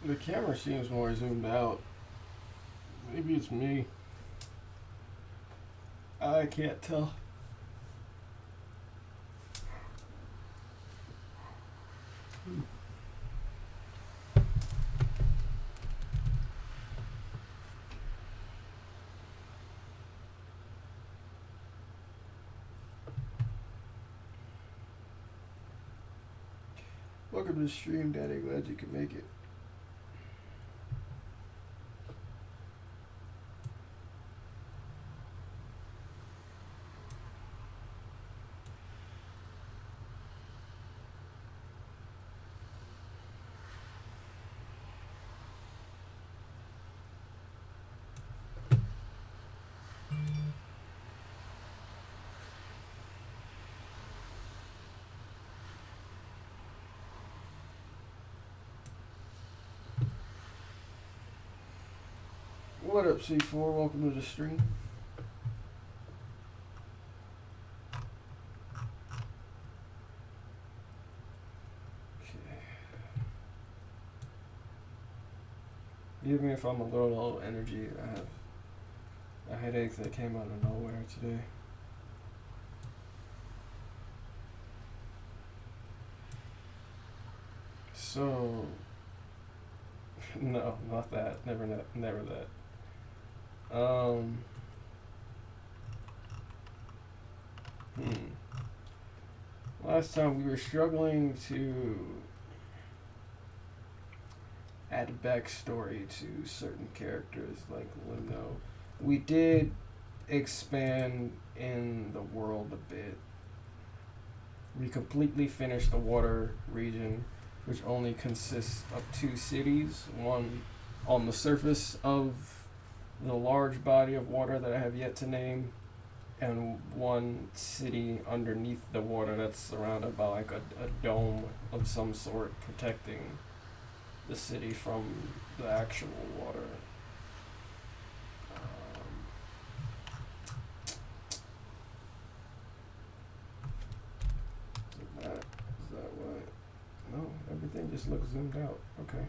The camera seems more zoomed out. Maybe it's me. I can't tell. Welcome to the stream, Daddy. Glad you could make it. What up, C4? Welcome to the stream. Okay. Forgive me if I'm a little low energy. I have a headache that came out of nowhere today. So, no, not that. Never that. Um, Last time we were struggling to add backstory to certain characters like Limno. We did expand in the world a bit. We completely finished the water region, which only consists of 2 cities, one on the surface of the large body of water that I have yet to name, and one city underneath the water that's surrounded by like a dome of some sort protecting the city from the actual water. Is that what? No, everything just looks zoomed out. Okay.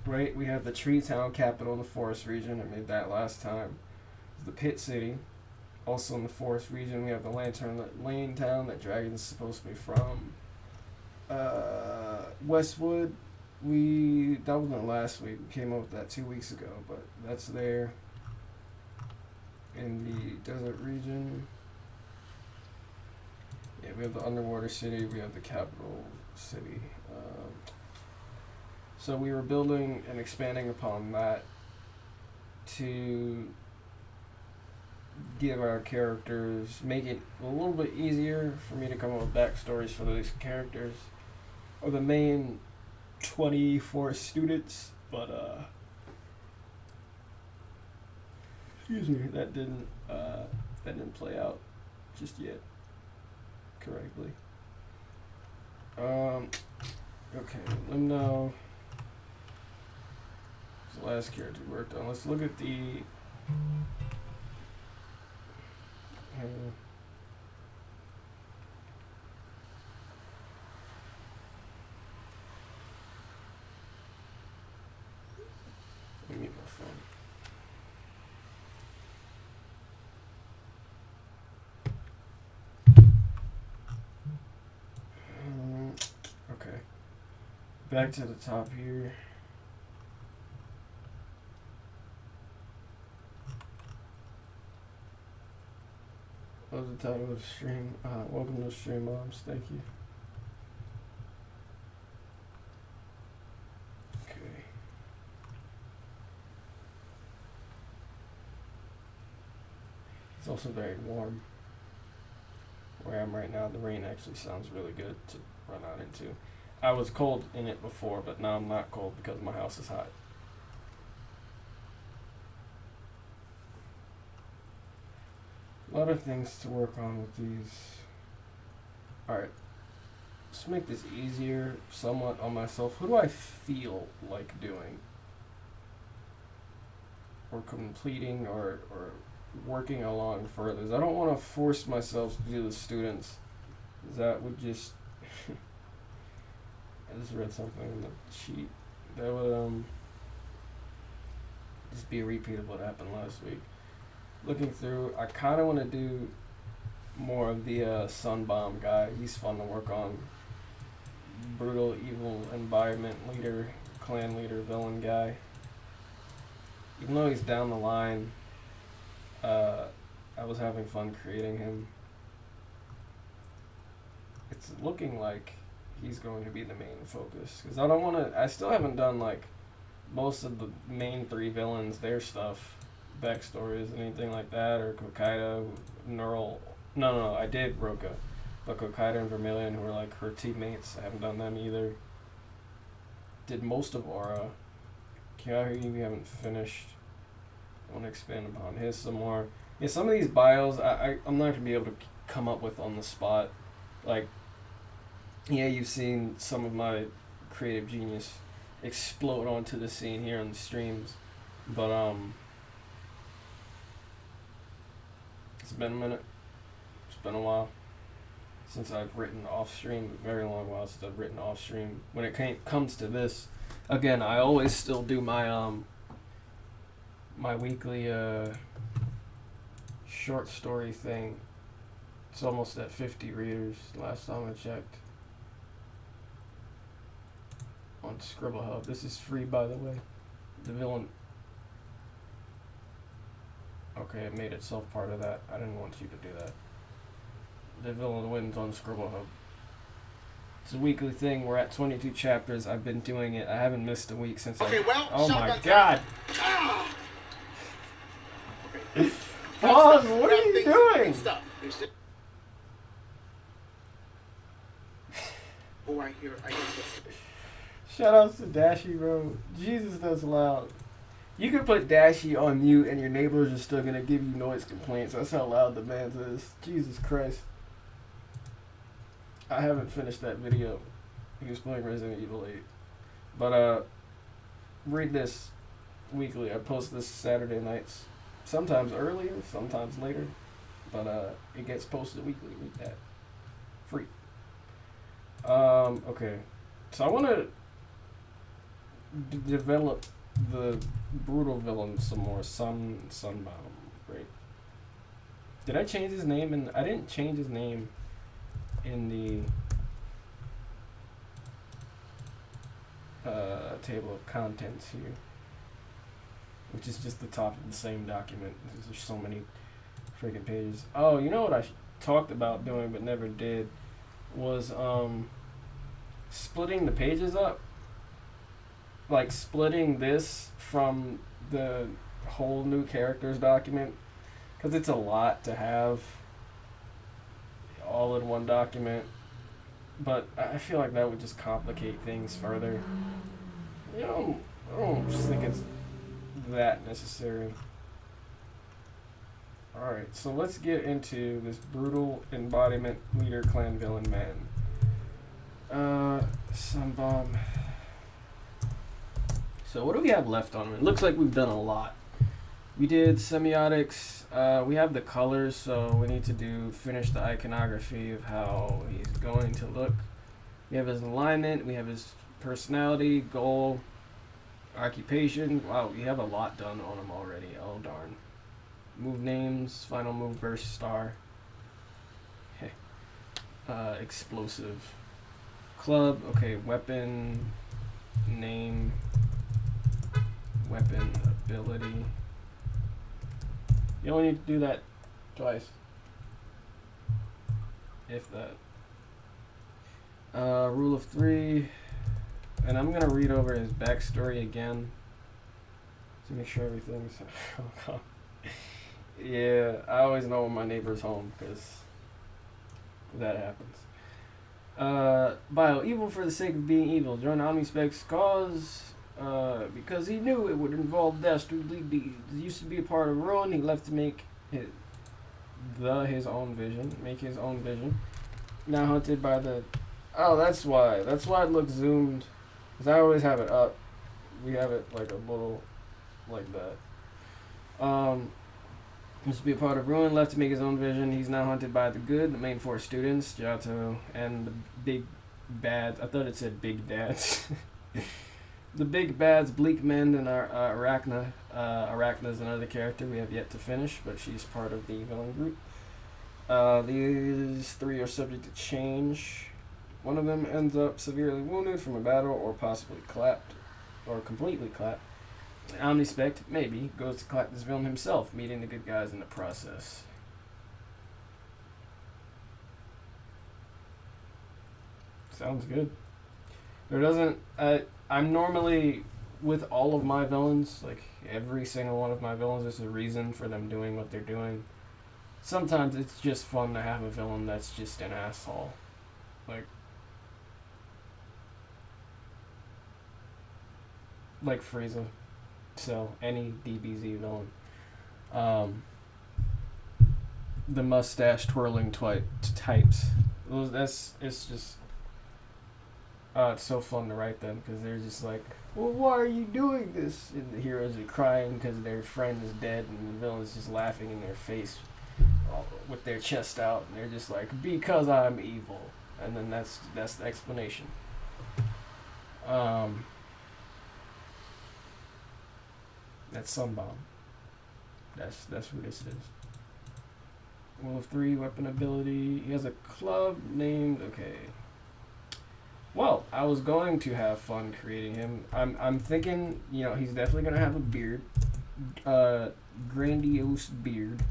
Right, we have the Tree Town capital in the forest region. I made that last time. The Pit City, also in the forest region. We have the Lantern Lane town that Dragon's supposed to be from. Westwood, that wasn't last week. We came up with that 2 weeks ago, but that's there. In the desert region, yeah, we have the underwater city. We have the capital city. So we were building and expanding upon that to give our characters, make it a little bit easier for me to come up with backstories for these characters, or the main 24 students, but excuse me, that didn't play out just yet correctly. Okay, let me know. The last character we worked on. Let's look at the let me mute my phone. Okay. Back to the top here. What was the title of the stream? Welcome to the stream, moms. Thank you. Okay. It's also very warm where I am right now. The rain actually sounds really good to run out into. I was cold in it before, but now I'm not cold because my house is hot. A lot of things to work on with these. Alright. Let's make this easier somewhat on myself. Who do I feel like doing? Or completing or working along further. I don't want to force myself to do the students. That would just I just read something in the sheet that would just be a repeat of what happened last week. Looking through, I kind of want to do more of the Sunbomb guy. He's fun to work on. Brutal, evil environment leader, clan leader, villain guy. Even though he's down the line, I was having fun creating him. It's looking like he's going to be the main focus, because I don't want to. I still haven't done like most of the main three villains, their stuff, backstories, anything like that, or Kokaido, Neural. No, I did Roka, but Kokaido and Vermilion, who were like her teammates, I haven't done them either. Did most of Aura. Keahi, we haven't finished. I want to expand upon his some more. Yeah, some of these bios I'm not gonna be able to come up with on the spot. Like, yeah, you've seen some of my creative genius explode onto the scene here on the streams, but it's been a minute. It's been a while since I've written off stream. A very long while since I've written off stream. When it comes to this, again, I always still do my my weekly short story thing. It's almost at 50 readers last time I checked on Scribble Hub. This is free, by the way. The villain. Okay, it made itself part of that. I didn't want you to do that. The villain wins on Scribble Hub. It's a weekly thing. We're at 22 chapters. I've been doing it. I haven't missed a week since Oh my god! Okay. Pause! What are you doing? Oh, I hear Shout outs to Dashi, bro. Jesus, that's loud. You can put Dashi on mute and your neighbors are still gonna give you noise complaints. That's how loud the man's is. Jesus Christ. I haven't finished that video. He was playing Resident Evil 8. But, read this weekly. I post this Saturday nights. Sometimes earlier, sometimes later. But, it gets posted weekly. Read that. Free. Okay. So I want to develop the brutal villain some more. Sunbomb, right? Did I change his name? And I didn't change his name in the table of contents here, which is just the top of the same document. There's so many freaking pages. Oh, you know what I talked about doing but never did was splitting the pages up, like splitting this from the whole new characters document, because it's a lot to have all in one document, but I feel like that would just complicate things further. I don't just think it's that necessary. Alright, so let's get into this brutal embodiment leader clan villain man. Sunbomb. So what do we have left on him? It looks like we've done a lot. We did semiotics. We have the colors, so we need to finish the iconography of how he's going to look. We have his alignment. We have his personality, goal, occupation. Wow, we have a lot done on him already. Oh darn. Move names, final move, burst, star. Explosive. Club, okay, weapon, name, weapon, ability. You only need to do that twice. If that. Rule of 3. And I'm going to read over his backstory again to make sure everything's... Yeah, I always know when my neighbor's home because that happens. Bio, evil for the sake of being evil. Join Omnispec's cause because he knew it would involve dastardly deeds. He used to be a part of Ruin. He left to make his own vision. Make his own vision. Now hunted by the... Oh, that's why. That's why it looks zoomed. Because I always have it up. We have it like a little... like that. Used to be a part of Ruin, left to make his own vision. He's now hunted by the good, the main four students, Giotto, and the big bads. I thought it said big dads. The big bads, Bleak Men, and Arachna. Arachna is another character we have yet to finish, but she's part of the villain group. These three are subject to change. One of them ends up severely wounded from a battle, or possibly clapped, or completely clapped. Omnispect, maybe, goes to clap this villain himself, meeting the good guys in the process. Sounds good. There doesn't. I'm normally with all of my villains, like every single one of my villains, there's a reason for them doing what they're doing. Sometimes it's just fun to have a villain that's just an asshole, like Frieza. So any DBZ villain, the mustache twirling types. It's just it's so fun to write them because they're just like, well, why are you doing this? And the heroes are crying because their friend is dead, and the villain's just laughing in their face with their chest out, and they're just like, because I'm evil. And then that's the explanation. That's Sunbomb. That's who this is. Will of 3 weapon ability. He has a club named. Okay. Well, I was going to have fun creating him. I'm thinking, he's definitely gonna have a beard, grandiose beard.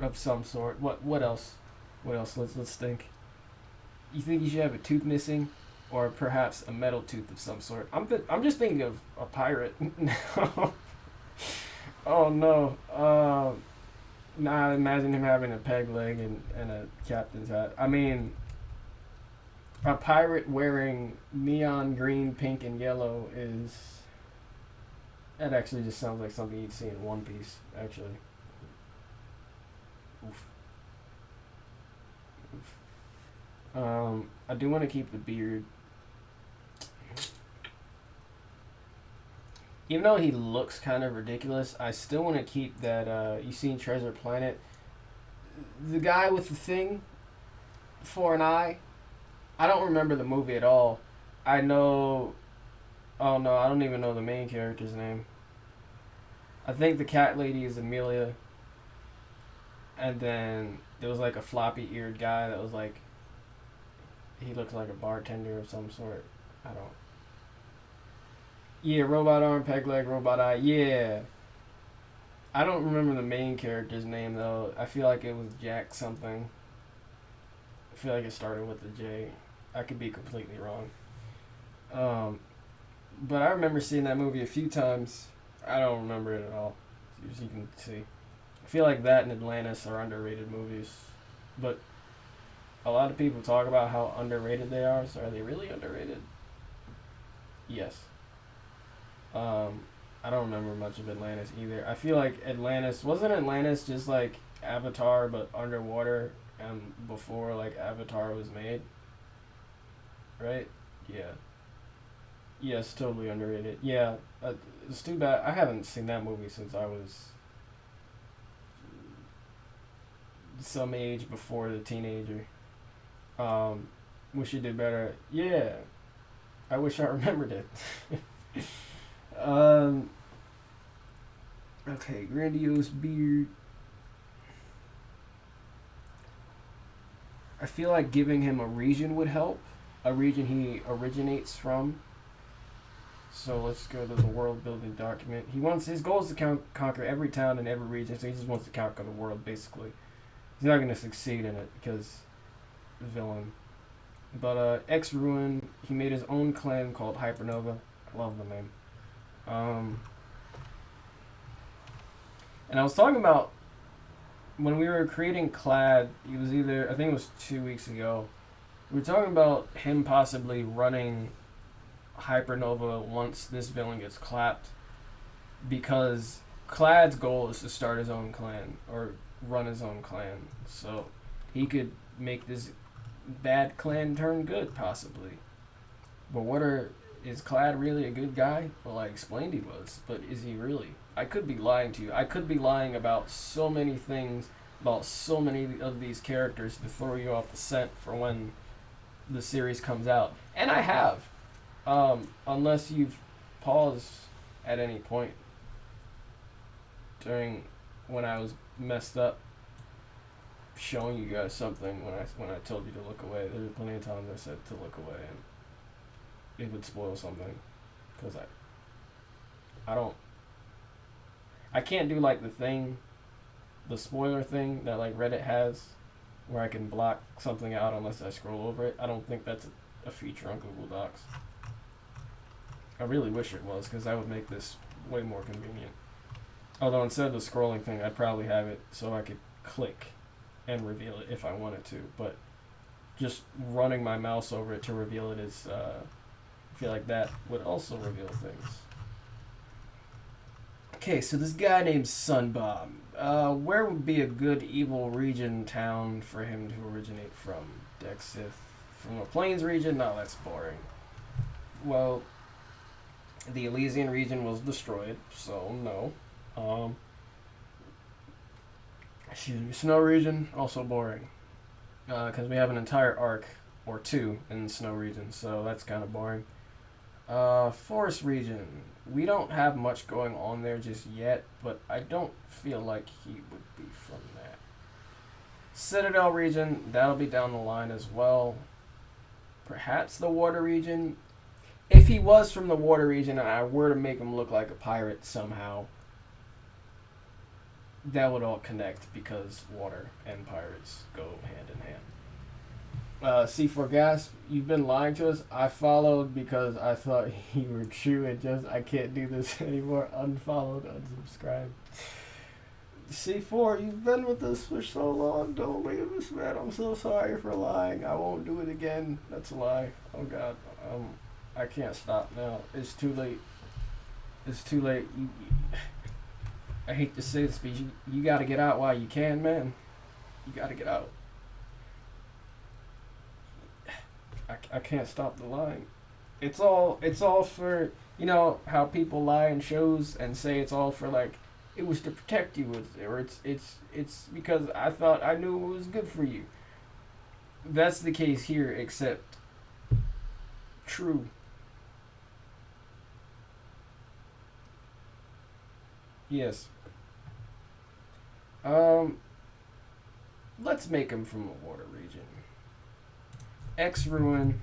Of some sort. What else? What else? Let's think. You think he should have a tooth missing, or perhaps a metal tooth of some sort? I'm just thinking of a pirate. Oh no. Nah, imagine him having a peg leg and a captain's hat. I mean, a pirate wearing neon green, pink, and yellow is. That actually just sounds like something you'd see in One Piece, actually. Oof. I do want to keep the beard. Even though he looks kind of ridiculous, I still want to keep that, you seen Treasure Planet? The guy with the thing for an eye? I don't remember the movie at all. I know... Oh no, I don't even know the main character's name. I think the cat lady is Amelia. And then there was like a floppy-eared guy that was like... He looked like a bartender of some sort. I don't... Yeah, robot arm, peg leg, robot eye. Yeah. I don't remember the main character's name, though. I feel like it was Jack something. I feel like it started with a J. I could be completely wrong. But I remember seeing that movie a few times. I don't remember it at all, as you can see. I feel like that and Atlantis are underrated movies. But a lot of people talk about how underrated they are, so are they really underrated? Yes. I don't remember much of Atlantis either. I feel like wasn't Atlantis just like Avatar but underwater and before like Avatar was made? Right? Yeah. Yes, totally underrated. Yeah, it's too bad. I haven't seen that movie since I was some age before the teenager. Wish you did better. Yeah. I wish I remembered it. Okay, grandiose beard. I feel like giving him a region would help. A region he originates from. So let's go to the world building document. His goal is to conquer every town in every region, so he just wants to conquer the world, basically. He's not going to succeed in it because villain. But X Ruin, he made his own clan called Hypernova. I love the name. And I was talking about when we were creating Clad, I think it was 2 weeks ago, we were talking about him possibly running Hypernova once this villain gets clapped, because Clad's goal is to start his own clan, or run his own clan, so he could make this bad clan turn good, possibly. But is Clad really a good guy? Well, I explained he was, but is he really? I could be lying to you. I could be lying about so many things about so many of these characters to throw you off the scent for when the series comes out. And I have, unless you've paused at any point during when I was messed up showing you guys something when I told you to look away. There's plenty of times I said to look away and it would spoil something because I don't I can't do like the spoiler thing that like Reddit has where I can block something out unless I scroll over it. I don't think that's a feature on Google Docs. I really wish it was because that would make this way more convenient. Although instead of the scrolling thing, I'd probably have it so I could click and reveal it if I wanted to. But just running my mouse over it to reveal it is, I feel like that would also reveal things. Okay, so this guy named Sunbomb. Where would be a good evil region town for him to originate from? Dexith. From the Plains region? No, that's boring. Well, the Elysian region was destroyed, so no. Snow region, also boring. Because we have an entire arc or two in the snow region, so that's kind of boring. Forest region. We don't have much going on there just yet, but I don't feel like he would be from that. Citadel region, that'll be down the line as well. Perhaps the water region. If he was from the water region and I were to make him look like a pirate somehow, that would all connect because water and pirates go hand in hand. C4 Gas, you've been lying to us. I followed because I thought you were true and just I can't do this anymore. Unfollowed, unsubscribed. C4, you've been with us for so long. Don't leave us, man. I'm so sorry for lying. I won't do it again. That's a lie. Oh God. I can't stop now. It's too late. It's too late. I hate to say this, but you gotta get out while you can, man. You gotta get out. I can't stop the lying. It's all for, you know how people lie in shows and say it's all for like it was to protect you, or it's because I thought I knew it was good for you. That's the case here, except true. Yes. Let's make him from the water region. X Ruin.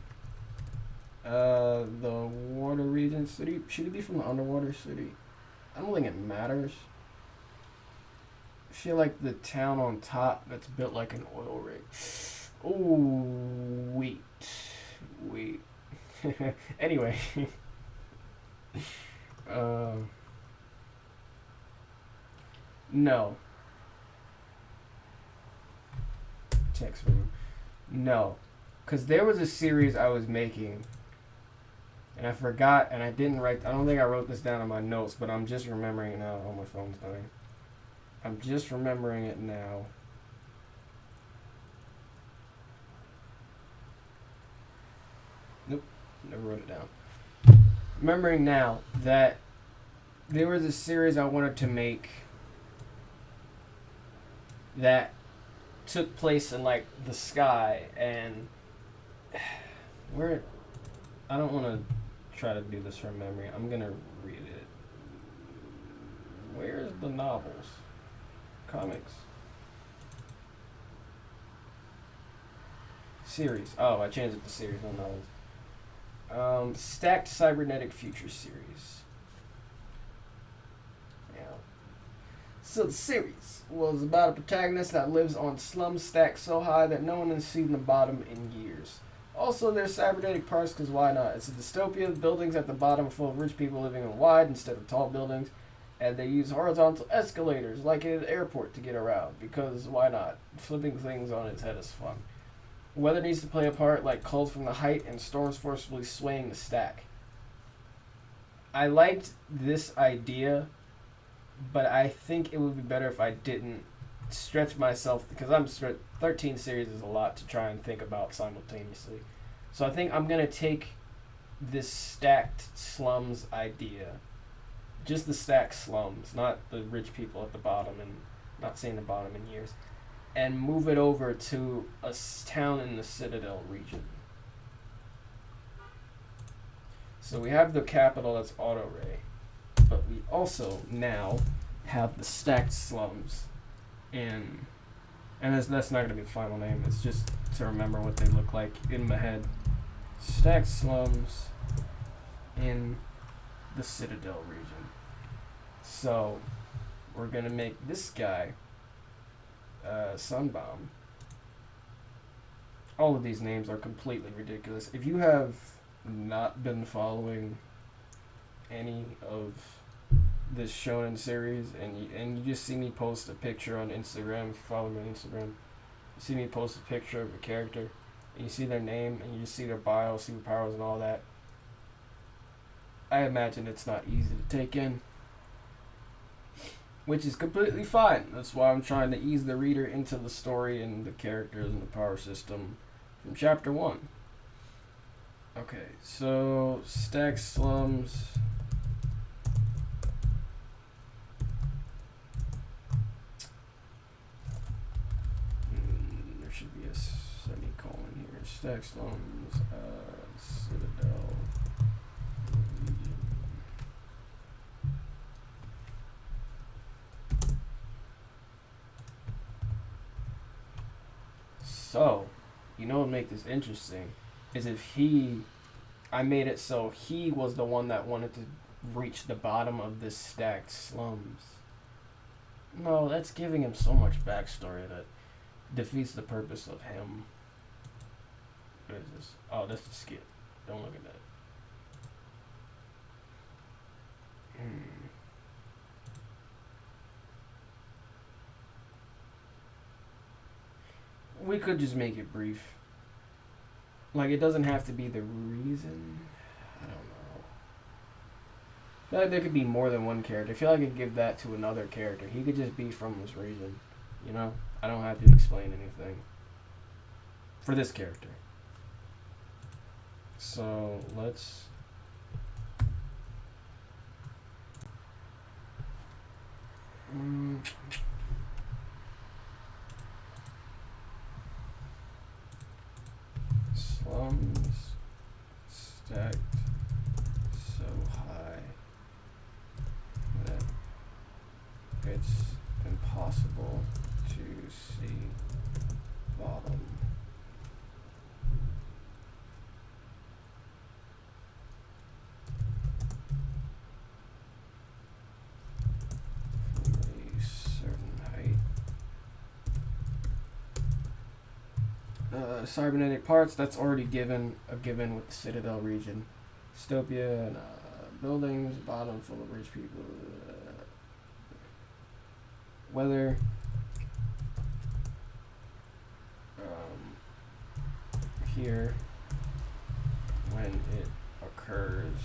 The water region city. Should it be from the underwater city? I don't think it matters. I feel like the town on top that's built like an oil rig. Oh, wait. Anyway. No. Text room. No. Because there was a series I was making, and I forgot, and I didn't write. I don't think I wrote this down in my notes, but I'm just remembering it now. Oh, my phone's dying. I'm just remembering it now. Nope, never wrote it down. Remembering now that there was a series I wanted to make that took place in like the sky, and where I don't want to try to do this from memory. I'm gonna read it. Where's the novels? Comics. Series. Oh, I changed it to series, no novels. Stacked Cybernetic Future series. Yeah. So the series was about a protagonist that lives on slums stacked so high that no one has seen the bottom in years. Also, there's cybernetic parts because why not? It's a dystopia. Buildings at the bottom are full of rich people living in wide instead of tall buildings, and they use horizontal escalators like in an airport to get around because why not? Flipping things on its head is fun. Weather needs to play a part like cold from the height and storms forcibly swaying the stack. I liked this idea, but I think it would be better if I didn't stretch myself because 13 series is a lot to try and think about simultaneously. So I think I'm going to take this stacked slums idea, just the stacked slums, not the rich people at the bottom and not seeing the bottom in years. and move it over to a town in the Citadel region. So we have the capital that's Autoray, but we also now have the stacked slums in, and that's not going to be the final name, it's just to remember what they look like in my head. Stacked slums in the Citadel region. So we're going to make this guy Sunbomb. All of these names are completely ridiculous. If you have not been following any of this shonen series and you just see me post a picture on Instagram, follow me on Instagram, you see me post a picture of a character and you see their name and you just see their bio, superpowers and all that, I imagine it's not easy to take in, which is completely fine. That's why I'm trying to ease the reader into the story and the characters and the power system from chapter 1. Okay, so stacked slums. There should be a semicolon here. Stacked slums, Citadel region. So, you know what would make this interesting is if I made it so he was the one that wanted to reach the bottom of this stacked slums. No, that's giving him so much backstory that defeats the purpose of him. What is this? Oh, that's the skit. Don't look at that. We could just make it brief. Like, it doesn't have to be the reason. I don't know. I feel like there could be more than one character. I feel like I could give that to another character. He could just be from this region. You know? I don't have to explain anything. For this character. So, let's... slums stacked so high that it's impossible to see bottom. From a certain height. Cybernetic parts, that's already a given with the Citadel region. Dystopia and buildings, bottom full of rich people. Weather. Here, when it occurs,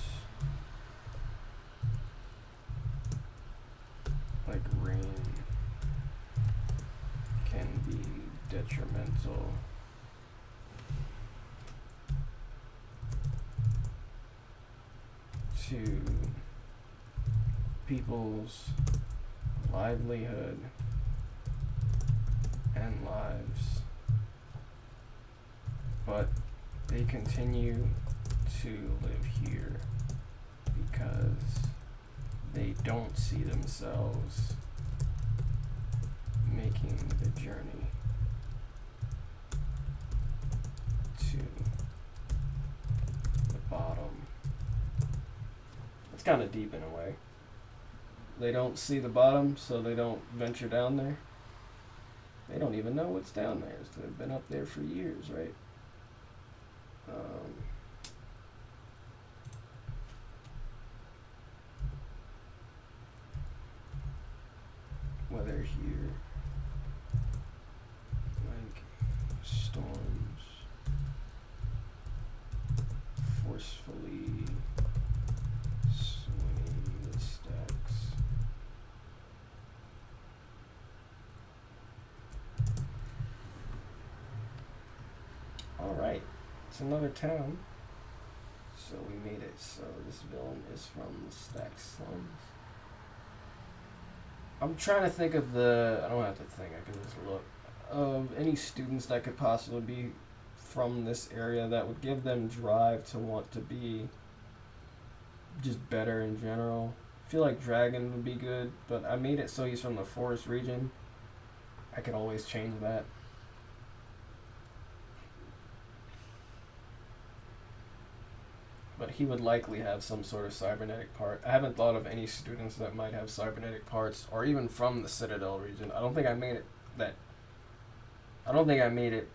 like rain, can be detrimental to people's livelihood and lives, but they continue to live here because they don't see themselves making the journey to the bottom. It's kind of deep in a way. They don't see the bottom, so they don't venture down there. They don't even know what's down there. So they've been up there for years, right? Weather here, like storms, forcefully swinging the stacks. Alright, it's another town. So we made it so this villain is from the stacked slums. I'm trying to think of I don't have to think, I can just look. of any students that could possibly be from this area that would give them drive to want to be just better in general. I feel like Dragon would be good, but I made it so he's from the forest region. I could always change that. But he would likely have some sort of cybernetic part. I haven't thought of any students that might have cybernetic parts, or even from the Citadel region. I don't think I made it that. I don't think I made it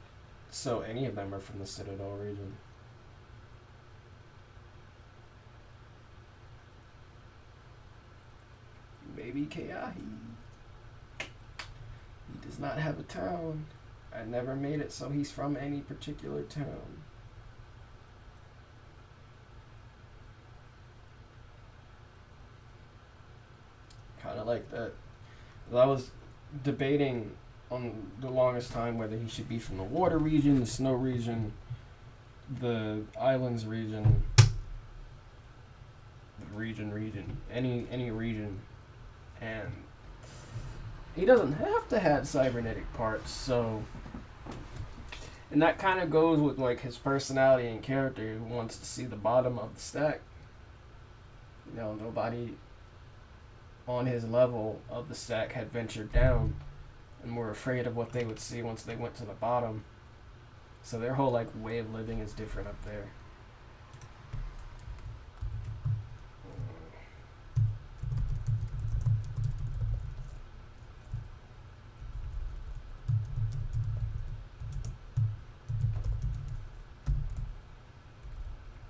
so any of them are from the Citadel region. Maybe Keahi. He does not have a town. I never made it so he's from any particular town. Kind of like that. I was debating on the longest time whether he should be from the water region, the snow region, the islands region, any region, and he doesn't have to have cybernetic parts. So, and that kind of goes with like his personality and character. He wants to see the bottom of the stack. You know, nobody on his level of the stack had ventured down and were afraid of what they would see once they went to the bottom. So their whole like way of living is different up there.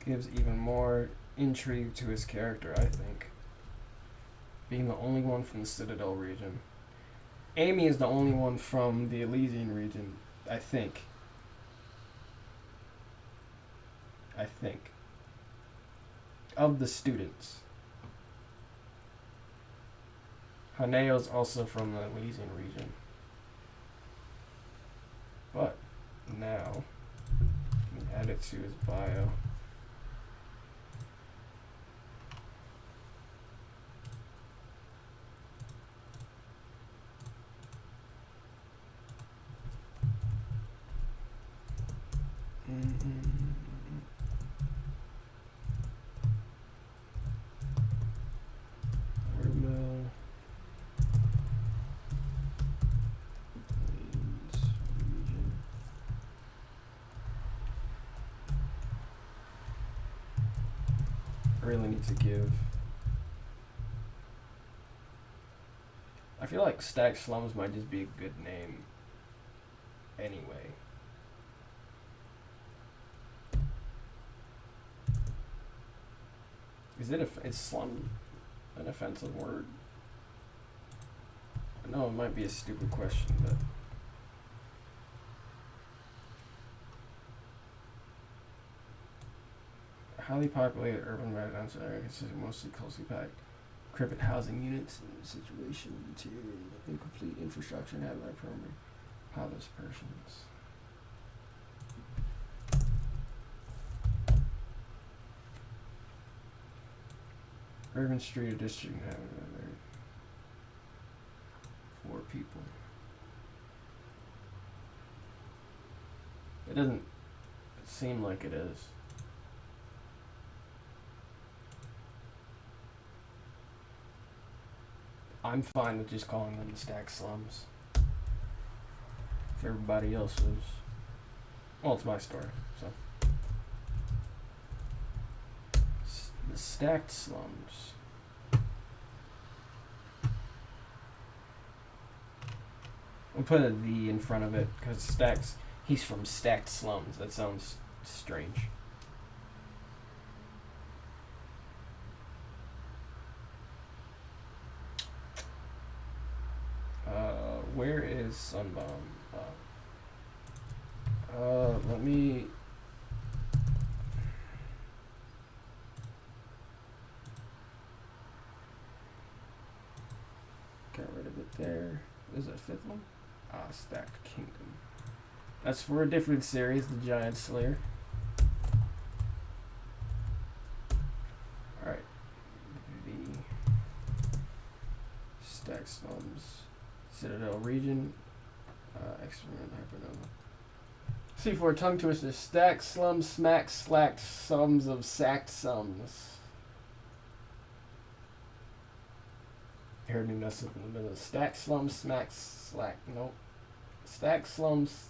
Gives even more intrigue to his character, I think. Being the only one from the Citadel region. Amy is the only one from the Elysian region, I think. Of the students. Haneo's also from the Elysian region. But now, you can add it to his bio. Really need to give. I feel like Stack Slums might just be a good name anyway. Is slum an offensive word? I know it might be a stupid question, but highly populated urban residential area consisting mostly closely packed, decrepit housing units and situation interior, incomplete infrastructure and habitat permanent homeless persons. Urban street or district having four people. It doesn't seem like it is. I'm fine with just calling them the Stack Slums. If everybody else is. Well, it's my story, so. The Stacked Slums. We'll put a "the" in front of it because Stacks. He's from Stacked Slums. That sounds strange. Where is Sunbomb? Let me. Got rid of it there. Is that fifth one? Stacked Kingdom. That's for a different series, the Giant Slayer. Alright. The Stacked Slums. Citadel region. Experiment hypernova. See for a tongue twister. Stack, slum, smack, slacked, sums of sacked sums. You heard me mess up in the middle. Stack, slum, smack, slack. Nope. Stack, slums.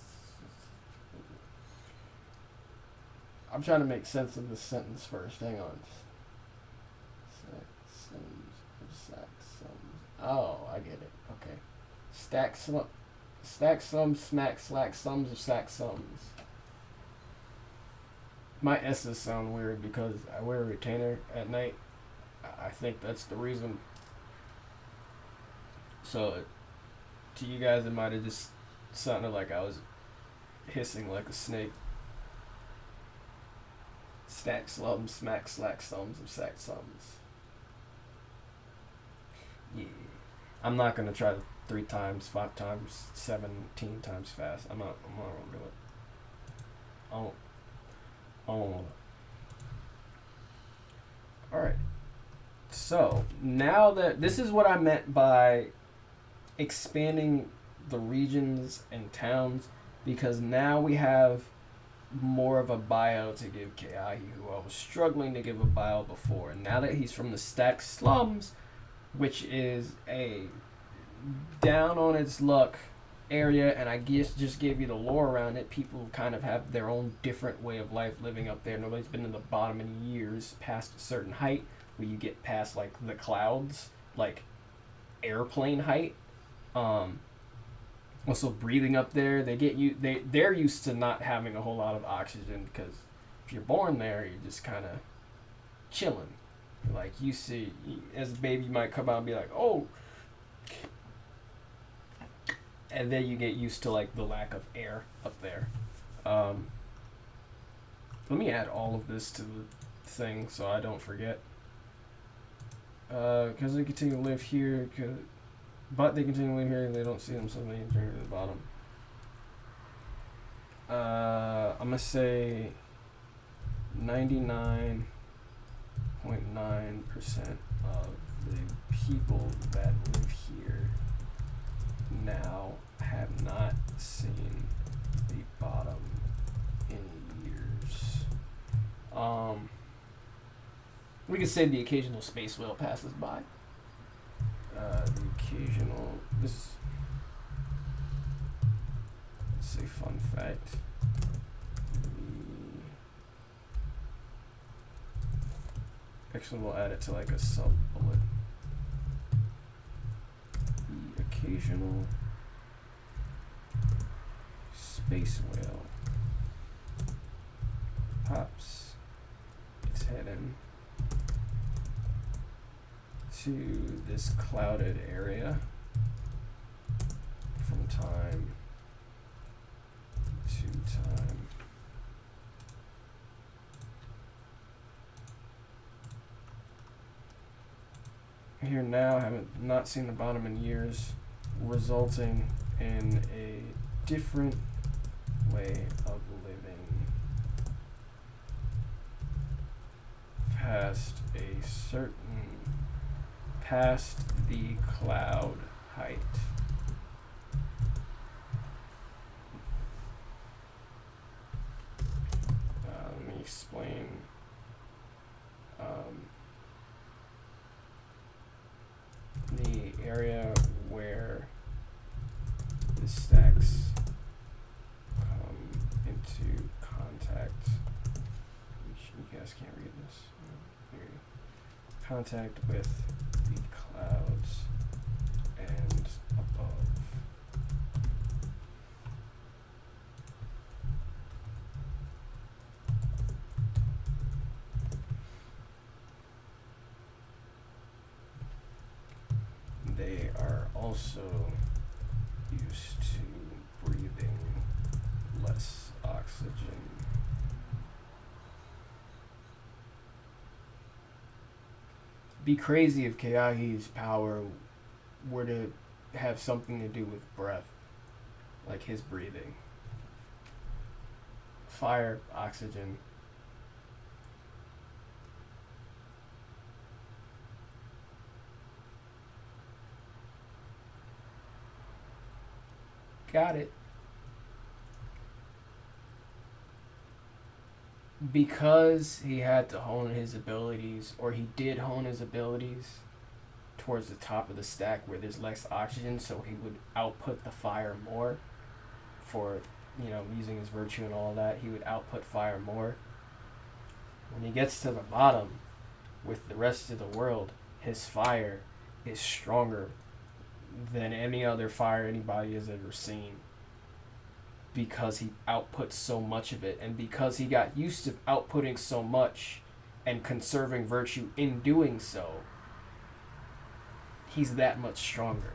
I'm trying to make sense of this sentence first. Hang on. Stack, sums of sack sums. Oh, I get it. Okay. Stack, slum. Stack sums, smack, slack, sums of sack sums. My S's sound weird because I wear a retainer at night. I think that's the reason. So, to you guys, it might have just sounded like I was hissing like a snake. Stack slums, smack, slack, sums of sack sums. Yeah. I'm not going to try 3 times, 5 times, 17 times fast. I'm not going to do it. Oh. Alright. So, now that... This is what I meant by expanding the regions and towns, because now we have more of a bio to give Keahi, who I was struggling to give a bio before. And now that he's from the Stack Slums, which is a down on its luck area, and I guess just gave you the lore around it. People kind of have their own different way of life living up there. Nobody's been in the bottom in years past a certain height, where you get past like the clouds, like airplane height. Also breathing up there, they're used to not having a whole lot of oxygen, because if you're born there, you're just kind of chilling. Like, you see, as a baby, you might come out and be like, oh, and then you get used to like the lack of air up there. Let me add all of this to the thing so I don't forget. Because they continue to live here, but they continue to live here and they don't see themselves making a journey to the bottom. I'm going to say 99.9% of the people that live here now have not seen the bottom in years. We could say the occasional space whale passes by. The occasional... Let's say fun fact. Actually, we'll add it to like a sub-bullet. The occasional space whale pops its head in to this clouded area from time to time. Here now, haven't not seen the bottom in years, resulting in a different way of living past the cloud height. Let me explain. The area where the stacks come into contact. You guys can't read this. Here. Contact with the clouds and above. They are also used to breathing less oxygen. Be crazy if Keahi's power were to have something to do with breath, like his breathing. Fire, oxygen. got it. Because he had to hone his abilities, or he did hone his abilities towards the top of the stack where there's less oxygen, so he would output the fire more for, using his virtue and all that. He would output fire more. When he gets to the bottom with the rest of the world, his fire is stronger than any other fire anybody has ever seen, because he outputs so much of it, and because he got used to outputting so much and conserving virtue in doing so, he's that much stronger.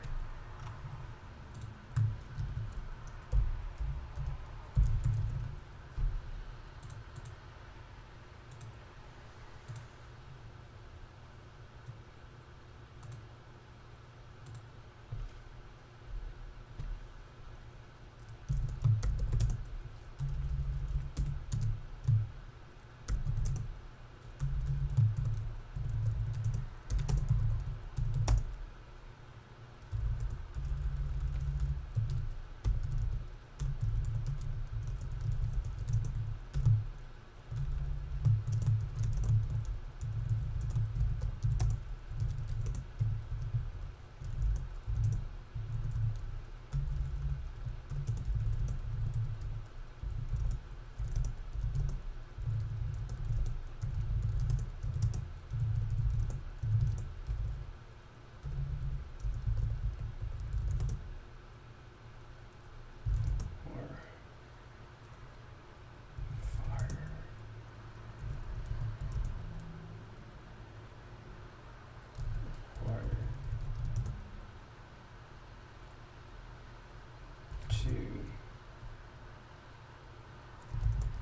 To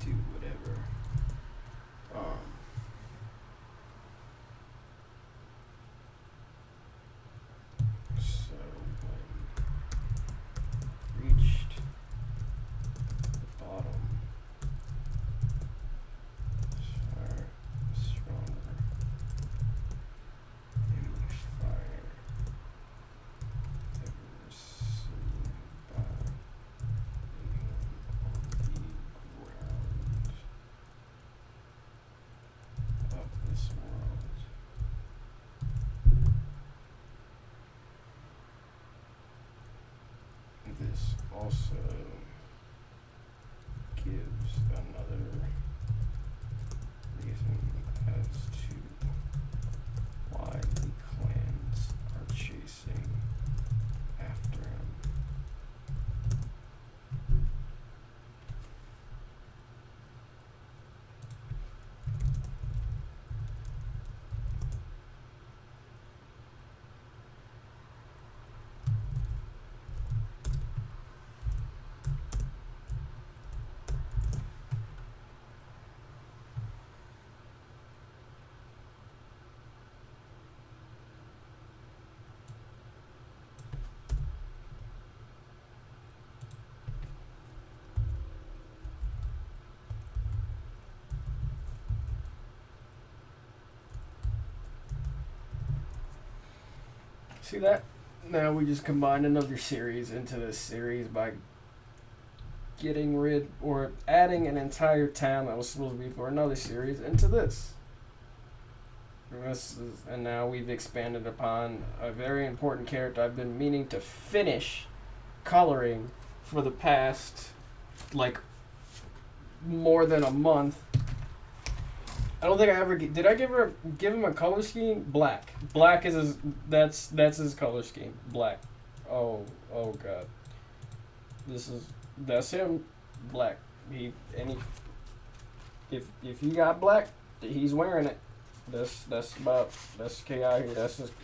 do whatever. So when reached the bottom, fire stronger. Enemy fire ever seen by anyone on the ground of this world. This also gives another reason as to why the clans are chasing after him. See that? Now we just combined another series into this series by getting rid or adding an entire town that was supposed to be for another series into this. And now we've expanded upon a very important character I've been meaning to finish coloring for the past, like, more than a month. I don't think I ever did. I give him a color scheme? Black. Black is his. That's his color scheme. Black. Oh god. That's him. Black. If you got black, he's wearing it. That's Keahi.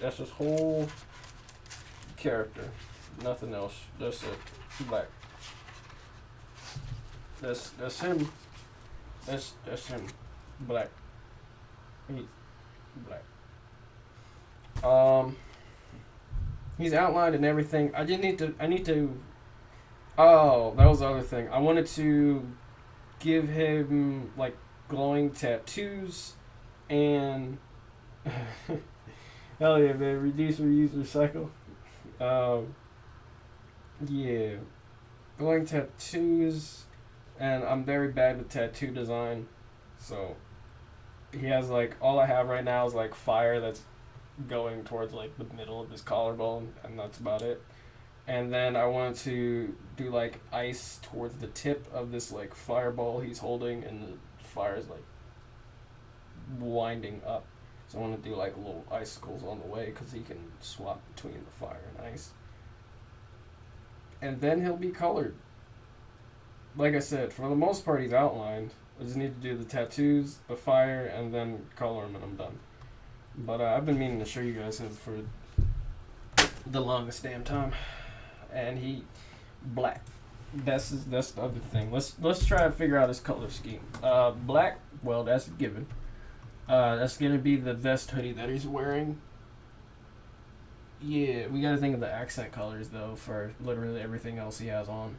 That's his whole character. Nothing else. That's it. Black. That's him. That's him. Black. Black. He's outlined and everything. I need to. Oh, that was the other thing. I wanted to give him like glowing tattoos and hell yeah, man! Reduce, reuse, recycle. Yeah. Going tattoos, and I'm very bad with tattoo design, so he has like all I have right now is like fire that's going towards like the middle of his collarbone, and that's about it. And then I want to do like ice towards the tip of this like fireball he's holding, and the fire is like winding up. So I want to do like little icicles on the way because he can swap between the fire and ice. And then he'll be colored. Like I said, for the most part, he's outlined. I just need to do the tattoos, the fire, and then color him, and I'm done. But I've been meaning to show you guys him for the longest damn time. And he black. That's the other thing. Let's try to figure out his color scheme. Black. Well, that's a given. That's gonna be the vest hoodie that he's wearing. Yeah, we gotta think of the accent colors though for literally everything else he has on.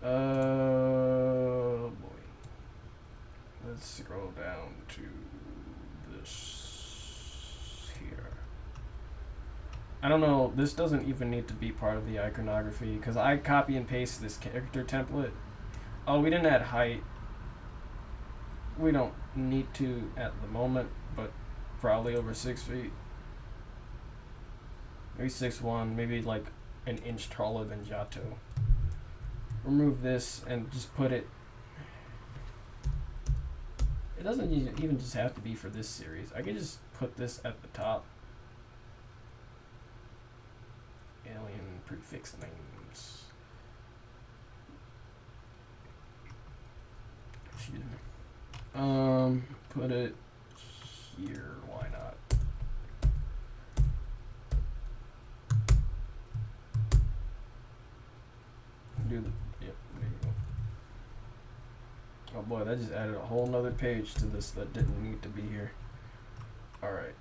Oh boy. Let's scroll down to this here. I don't know, this doesn't even need to be part of the iconography because I copy and paste this character template. Oh, we didn't add height. We don't need to at the moment, but probably over 6 feet. Maybe 6'1", maybe like an inch taller than Jato. Remove this and just put it. It doesn't even just have to be for this series. I could just put this at the top. Alien prefix names. Excuse me. Put it here. Why not? Do the yep. There you go. Oh boy, that just added a whole nother page to this that didn't need to be here. All right.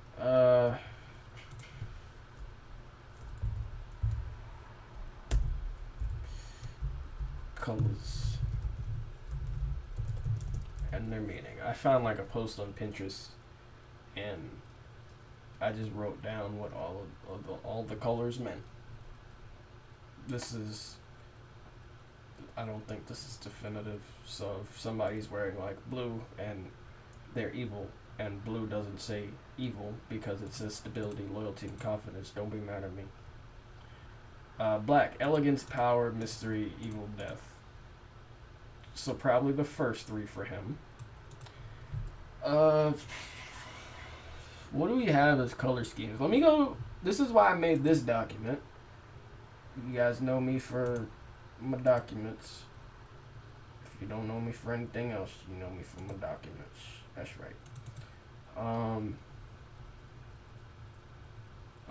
Colors and their meaning. I found like a post on Pinterest, and I just wrote down what all the colors meant. This is. I don't think this is definitive. So if somebody's wearing like blue and they're evil, and blue doesn't say evil because it says stability, loyalty, and confidence, don't be mad at me. Black, elegance, power, mystery, evil, death. So probably the first three for him. What do we have as color schemes? Let me go. This is why I made this document. You guys know me for my documents. If you don't know me for anything else, you know me for my documents. That's right.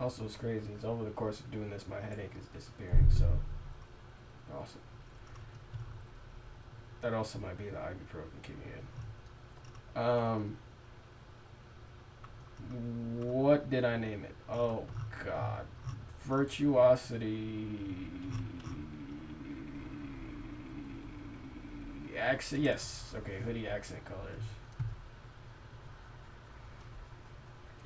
Also, it's crazy. It's over the course of doing this, my headache is disappearing. So, awesome. That also might be the ibuprofen kicking in. What did I name it? Oh God, virtuosity. Accent. Yes. Okay. Hoodie accent colors.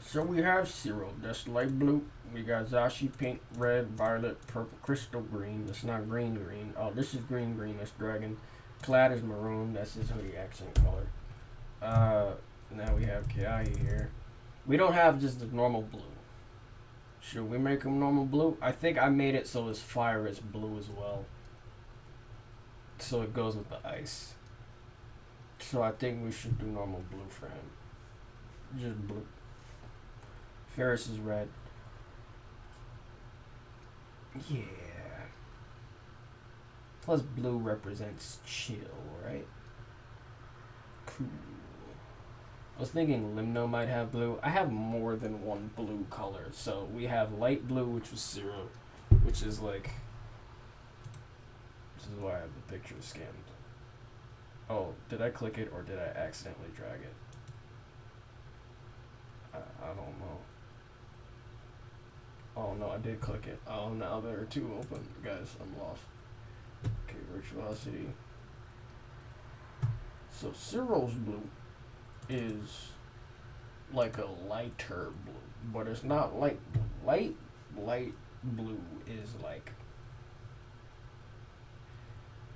So we have Cyril, that's light blue. We got Zashi, pink, red, violet, purple, crystal green. That's not green green. Oh, this is green green. That's dragon. Clad is maroon. That's his hoodie accent color. Now we have Keahi here. We don't have just the normal blue. Should we make him normal blue? I think I made it so his fire is blue as well. So it goes with the ice. So I think we should do normal blue for him. Just blue. Ferris is red. Yeah. Plus blue represents chill, right? Cool. I was thinking Limno might have blue. I have more than one blue color. So we have light blue, which was 0, which is like... This is why I have the picture scanned. Oh, did I click it or did I accidentally drag it? I don't know. Oh no, I did click it. Oh, now there are 2 open. Guys, I'm lost. Okay, virtuosity. So Cyril's blue is like a lighter blue, but it's not light blue. Light blue is like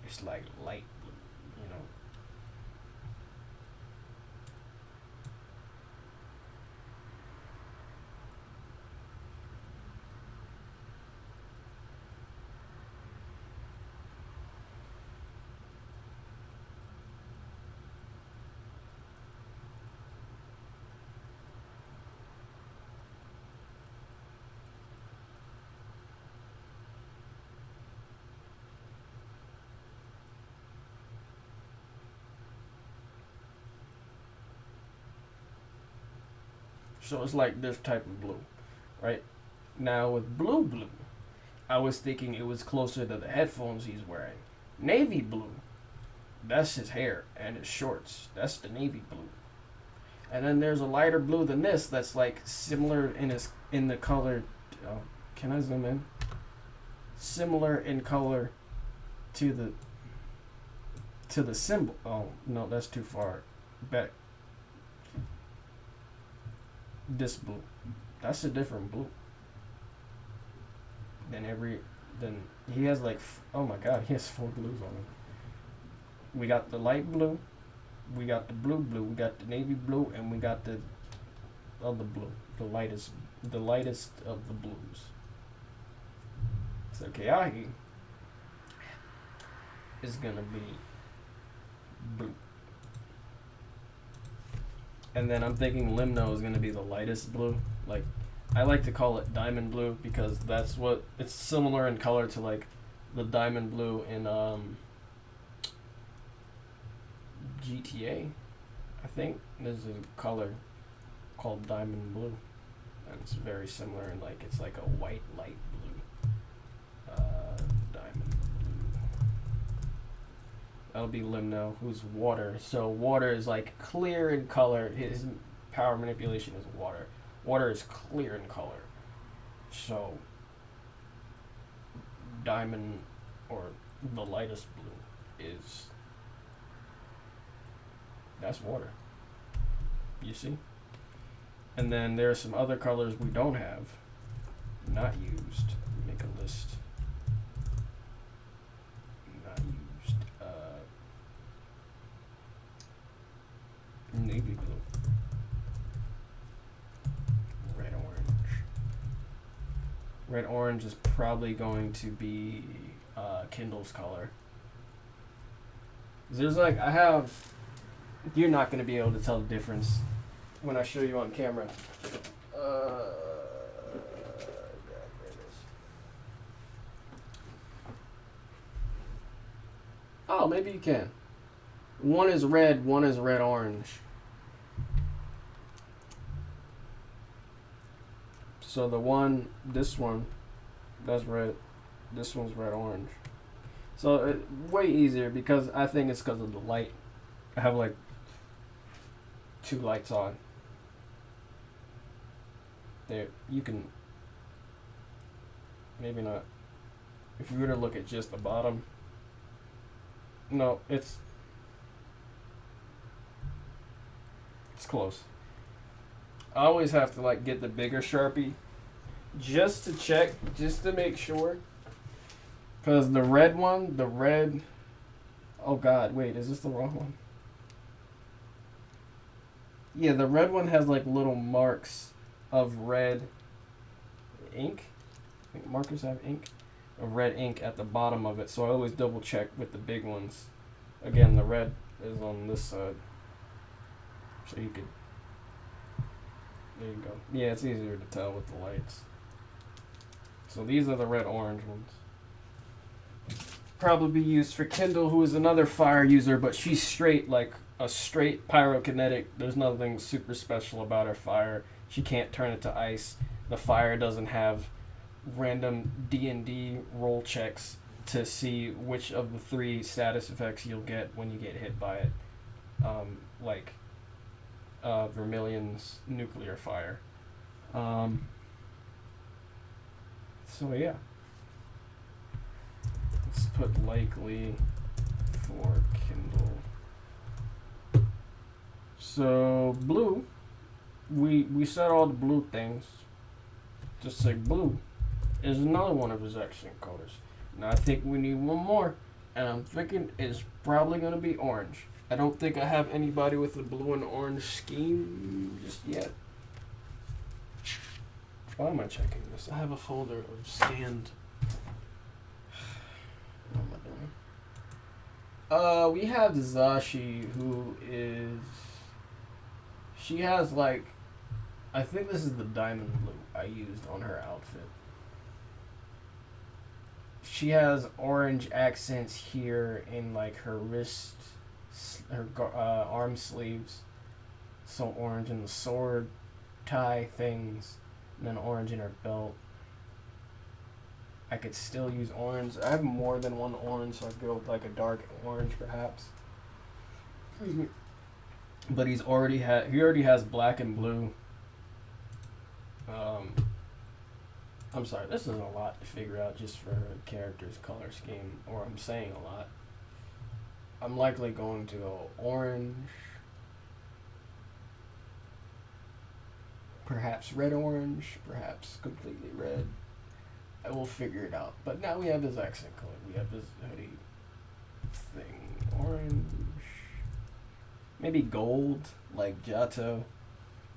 It's like light blue, you know. So it's like this type of blue, right? Now with blue, I was thinking it was closer to the headphones he's wearing. Navy blue, that's his hair and his shorts. That's the navy blue. And then there's a lighter blue than this that's like similar in the color. Oh, can I zoom in? Similar in color to the symbol. Oh no, that's too far back. This blue, that's a different blue. Then he has like, oh my god, he has 4 blues on him. We got the light blue, we got the blue, we got the navy blue, and we got the other blue, the lightest of the blues. So Keahi is gonna be blue. And then I'm thinking Limno is gonna be the lightest blue. Like, I like to call it diamond blue because that's what it's similar in color to like the diamond blue in GTA. I think there's a color called diamond blue, and it's very similar in like it's like a white light blue. Diamond blue. That'll be Limno, who's water. So water is like clear in color. His power manipulation is water. Water is clear in color. So diamond, or the lightest blue, that's water. You see? And then there are some other colors we don't have, not used. Make a list. Not used. Navy blue. Red orange. Red orange is probably going to be Kindle's color. There's like, you're not going to be able to tell the difference when I show you on camera. There it is. Oh, maybe you can. One is red orange. So this one, that's red. This one's red orange. So way easier because I think it's because of the light. I have like 2 lights on. There, you can, maybe not. If you were to look at just the bottom, no, it's close. I always have to like get the bigger Sharpie just to check, just to make sure. Because the red, oh god, wait, is this the wrong one? Yeah, the red one has like little marks of red ink. I think markers have ink. Of red ink at the bottom of it, so I always double check with the big ones. Again, the red is on this side. So you could, there you go. Yeah, it's easier to tell with the lights. So these are the red orange ones. Probably be used for Kindle, who is another fire user, but she's straight, like a straight pyrokinetic. There's nothing super special about her fire. She can't turn it to ice. The fire doesn't have random D&D roll checks to see which of the 3 status effects you'll get when you get hit by it. Like Vermilion's nuclear fire. So yeah. Let's put likely for Kindle. So blue, we said all the blue things. Just say blue is another one of his accent colors. Now I think we need one more. and I'm thinking it's probably gonna be orange. I don't think I have anybody with a blue and orange scheme just yet. Why am I checking this? I have a folder of scanned. What am I doing? We have Zashi, who is. She has like. I think this is the diamond blue I used on her outfit. She has orange accents here in like her wrist, her arm sleeves. So orange in the sword tie things, and then orange in her belt. I could still use orange. I have more than one orange, so I'd go with like a dark orange perhaps. But he already has black and blue. I'm sorry, this is a lot to figure out just for a character's color scheme, or I'm saying a lot. I'm likely going to go orange, perhaps red-orange, perhaps completely red. I will figure it out. But now we have his accent color. We have his hoodie thing. Orange. Maybe gold, like Jato.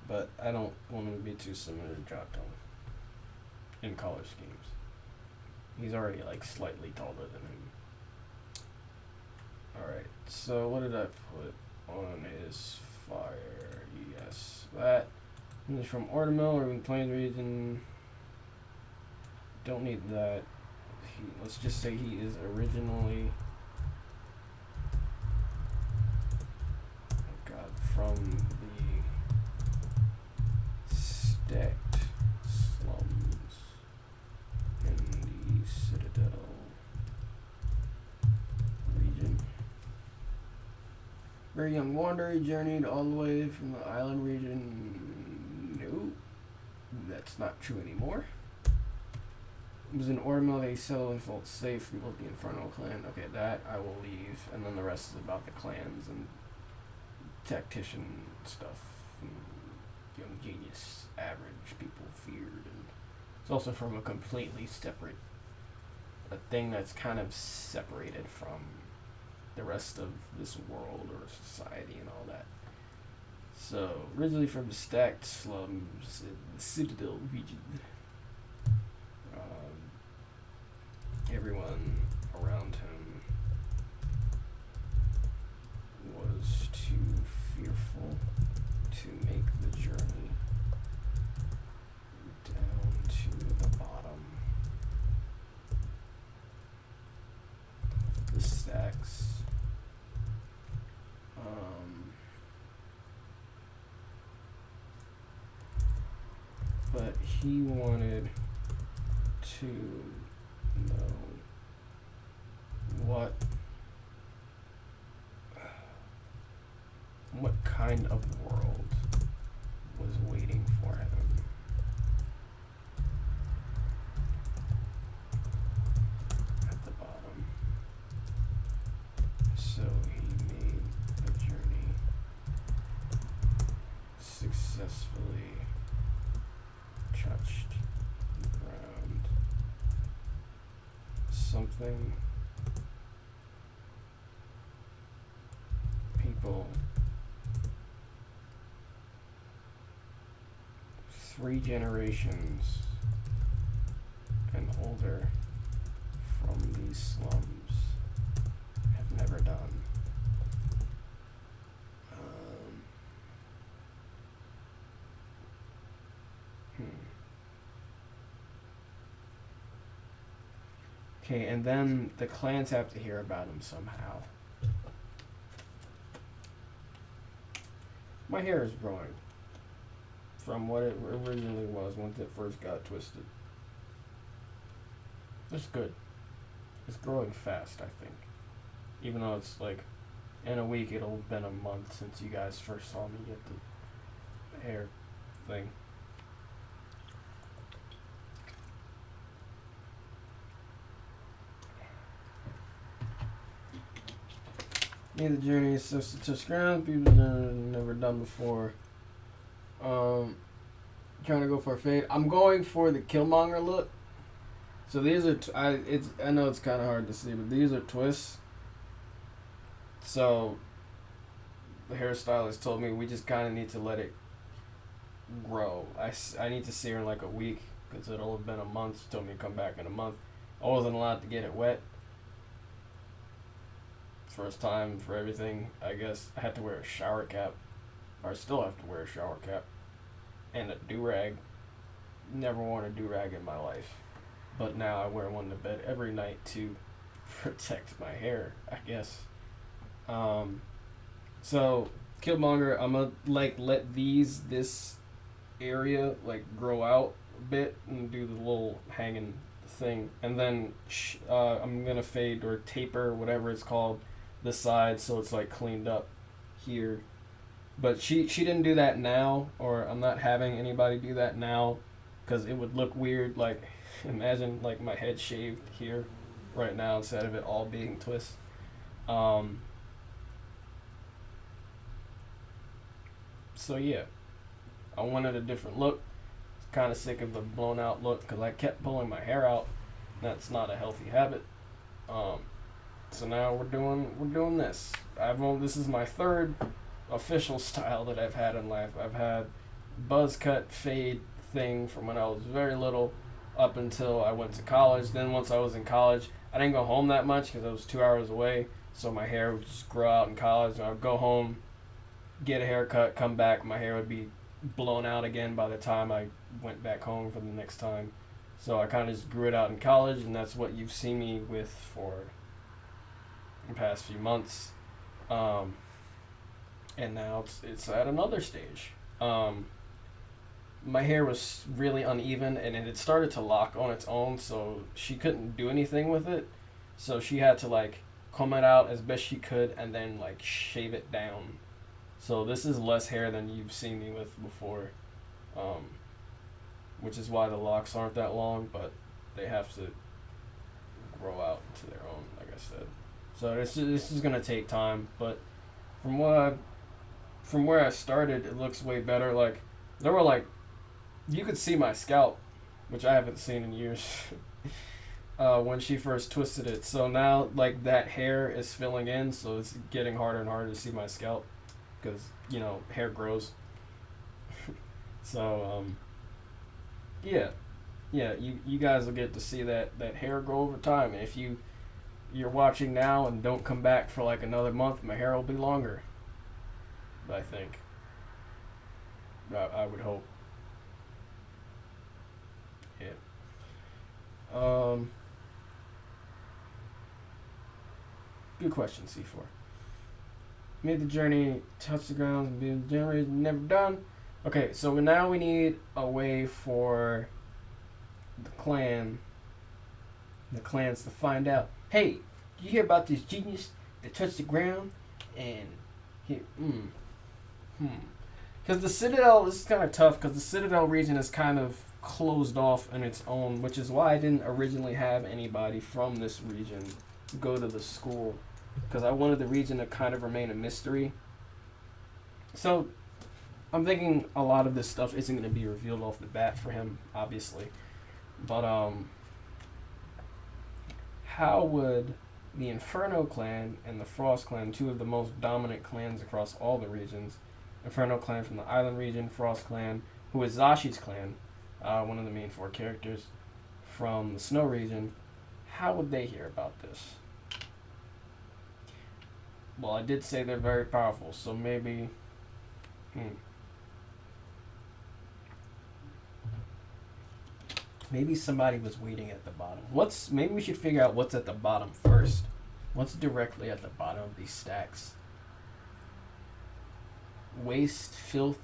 But I don't want him to be too similar to Jato in color schemes. He's already like slightly taller than him. Alright, so what did I put on his fire? Yes, that. This is from Ortamil or in Plains region. Don't need that. Let's just say he is originally. Oh God, from the stacked slums in the Citadel region. Very young wanderer, he journeyed all the way from the island region. Nope, that's not true anymore. It was an Ortamil they settled and felt safe from both the Infernal clan. Okay, that I will leave. And then the rest is about the clans and tactician stuff. And young genius, average people feared. And it's also from a completely separate, a thing that's kind of separated from the rest of this world or society and all that. So, originally from the stacked slums in the Citadel region. Everyone around him was too fearful to make the journey down to the bottom of the stacks. But he wanted to know what kind of world was waiting for him. At the bottom. So he made the journey successfully, touched the ground. Something people 3 generations and older from these slums have never done. Okay, and then the clans have to hear about him somehow. My hair is growing from what it originally was once it first got twisted. It's good. It's growing fast, I think. Even though it's like, in a week it'll have been a month since you guys first saw me get the hair thing. Made the journey to touch ground people never done before. Trying to go for a fade. I'm going for the Killmonger look. So these are I know it's kind of hard to see, but these are twists. So the hairstylist told me we just kind of need to let it grow. I need to see her in like a week because it'll have been a month. She told me to come back in a month. I wasn't allowed to get it wet. First time for everything, I guess. I had to wear a shower cap. I still have to wear a shower cap. And a do-rag. Never worn a do-rag in my life. But now I wear one to bed every night to protect my hair, I guess. So, Killmonger, I'm gonna like let this area like grow out a bit and do the little hanging thing, and then I'm gonna fade or taper, whatever it's called, the sides so it's like cleaned up here. But she didn't do that now, or I'm not having anybody do that now, because it would look weird. Like, imagine like my head shaved here, right now, instead of it all being twist. So yeah, I wanted a different look. Kind of sick of the blown out look because I kept pulling my hair out. That's not a healthy habit. Um, so now we're doing this. This is my third official style that I've had in life. I've had buzz cut fade thing from when I was very little up until I went to college. Then once I was in college, I didn't go home that much because I was 2 hours away. So my hair would just grow out in college. And I would go home, get a haircut, come back, my hair would be blown out again by the time I went back home for the next time. So I kind of just grew it out in college, and that's what you've seen me with for the past few months. And now it's at another stage. My hair was really uneven, and it had started to lock on its own, so she couldn't do anything with it. So she had to like comb it out as best she could, and then like shave it down. So this is less hair than you've seen me with before, which is why the locks aren't that long, but they have to grow out to their own, like I said. So this is gonna take time, but from where I started, it looks way better. Like there were like, you could see my scalp, which I haven't seen in years. When she first twisted it, so now like that hair is filling in, so it's getting harder and harder to see my scalp. Because hair grows. So yeah, you guys will get to see that hair grow over time. And if you're watching now and don't come back for like another month, my hair will be longer, I think. I would hope. Yeah. Good question, C4. Made the journey, touch the ground, and being generated, never done. Okay, so now we need a way for the clans to find out. Hey, did you hear about this genius that touched the ground? And because the Citadel, this is kind of tough because the Citadel region is kind of closed off in its own, which is why I didn't originally have anybody from this region go to the school. Because I wanted the region to kind of remain a mystery. So, I'm thinking a lot of this stuff isn't going to be revealed off the bat for him, obviously. But, how would the Inferno clan and the Frost clan, two of the most dominant clans across all the regions, Inferno clan from the island region, Frost clan, who is Zashi's clan, one of the main four characters from the snow region, how would they hear about this? Well, I did say they're very powerful, so maybe... Maybe somebody was waiting at the bottom. Maybe we should figure out what's at the bottom first. What's directly at the bottom of these stacks? Waste, filth.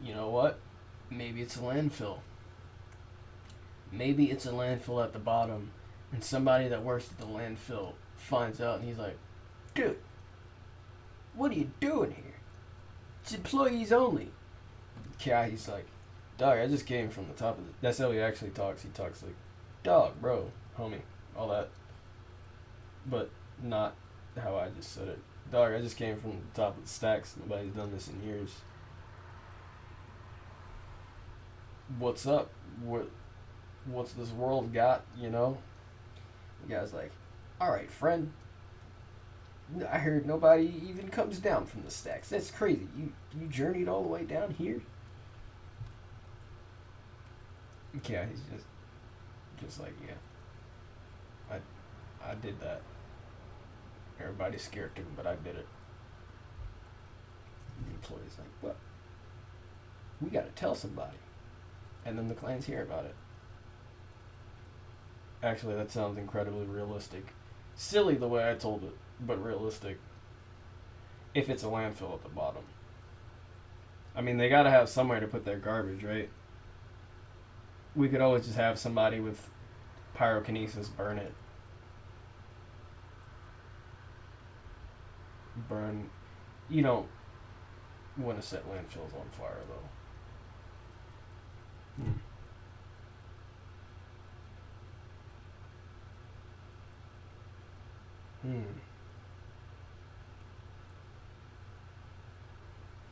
You know what? Maybe it's a landfill. Maybe it's a landfill at the bottom, and somebody that works at the landfill finds out, and he's like, dude, what are you doing here? It's employees only. Keahi's like, dog, I just came from the top of the... That's how he actually talks. He talks like, dog, bro, homie, all that. But not how I just said it. Dog, I just came from the top of the stacks. Nobody's done this in years. What's up? What's this world got, The guy's like, alright, friend. I heard nobody even comes down from the stacks. That's crazy. You journeyed all the way down here? Yeah, he's just like, yeah. I did that. Everybody's scared too, but I did it. The employee's like, well, we gotta tell somebody. And then the clans hear about it. Actually, that sounds incredibly realistic. Silly the way I told it, but realistic. If it's a landfill at the bottom. I mean, they gotta have somewhere to put their garbage, right? We could always just have somebody with pyrokinesis burn it. Burn. You don't want to set landfills on fire, though.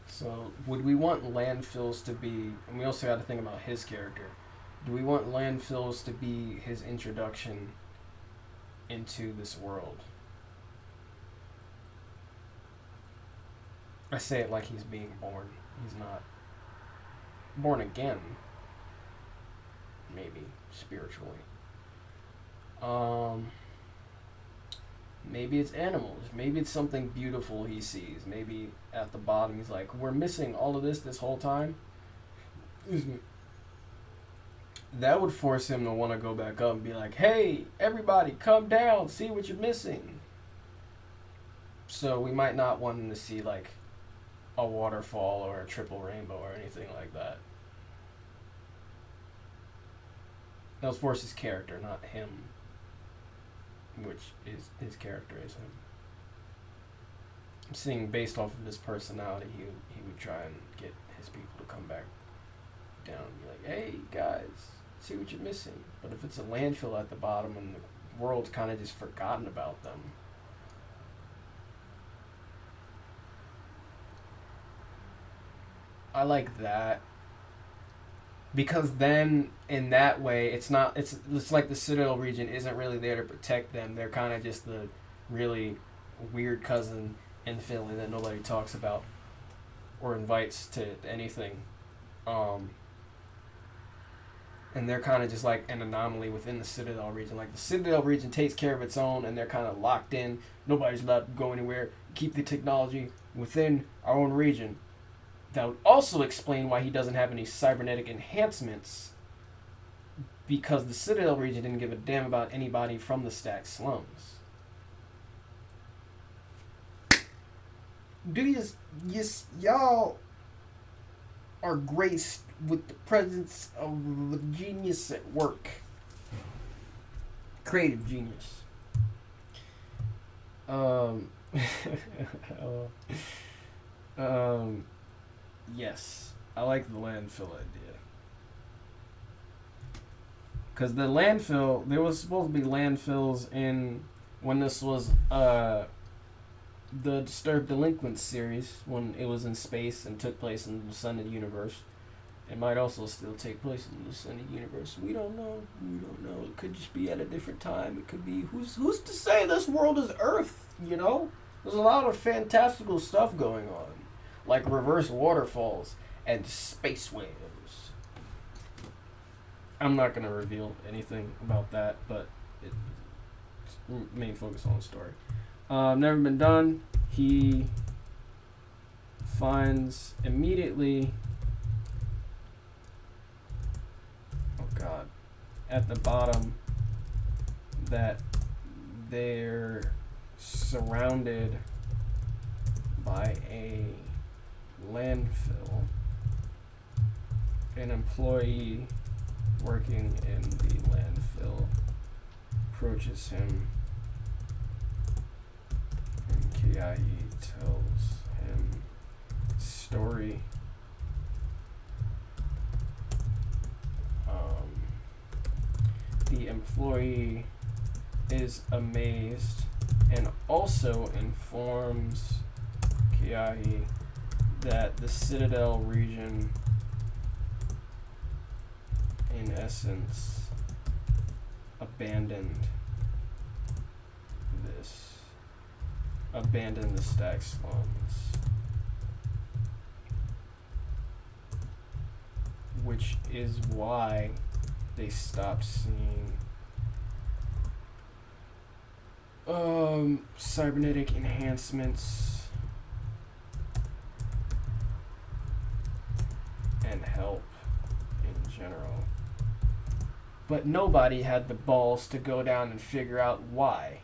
So, would we want landfills to be... And we also got to think about his character. Do we want landfills to be his introduction into this world? I say it like he's being born. He's not born again. Maybe spiritually. Maybe it's animals. Maybe it's something beautiful he sees. Maybe at the bottom he's like, we're missing all of this whole time. That would force him to want to go back up and be like, hey, everybody, come down, see what you're missing. So we might not want him to see like a waterfall or a triple rainbow or anything like that. That was force his character, not him. Which is his character is him. I'm seeing based off of his personality, he would try and get his people to come back down and be like, hey guys, see what you're missing. But if it's a landfill at the bottom and the world's kind of just forgotten about them, I like that. Because then, in that way, it's like the Citadel region isn't really there to protect them. They're kind of just the really weird cousin in the family that nobody talks about or invites to anything. And they're kind of just like an anomaly within the Citadel region. Like the Citadel region takes care of its own, and they're kind of locked in. Nobody's allowed to go anywhere. Keep the technology within our own region. That would also explain why he doesn't have any cybernetic enhancements, because the Citadel region didn't give a damn about anybody from the Stack slums. Y'all are graced with the presence of the genius at work. Creative genius. Yes, I like the landfill idea. Because the landfill, there was supposed to be landfills in, when this was the Disturbed Delinquents series, when it was in space and took place in the Descended universe. It might also still take place in the Descended universe. We don't know. It could just be at a different time. It could be, who's to say this world is Earth, you know? There's a lot of fantastical stuff going on. Like reverse waterfalls and space whales. I'm not going to reveal anything about that, but it's main focus on the story. Never been done. He finds immediately, oh god, at the bottom that they're surrounded by a landfill. An employee working in the landfill approaches him, and Keahi tells him story. The employee is amazed and also informs Keahi that the Citadel region, in essence, abandoned this abandoned the stack slums, which is why they stopped seeing cybernetic enhancements and help in general. But nobody had the balls to go down and figure out why.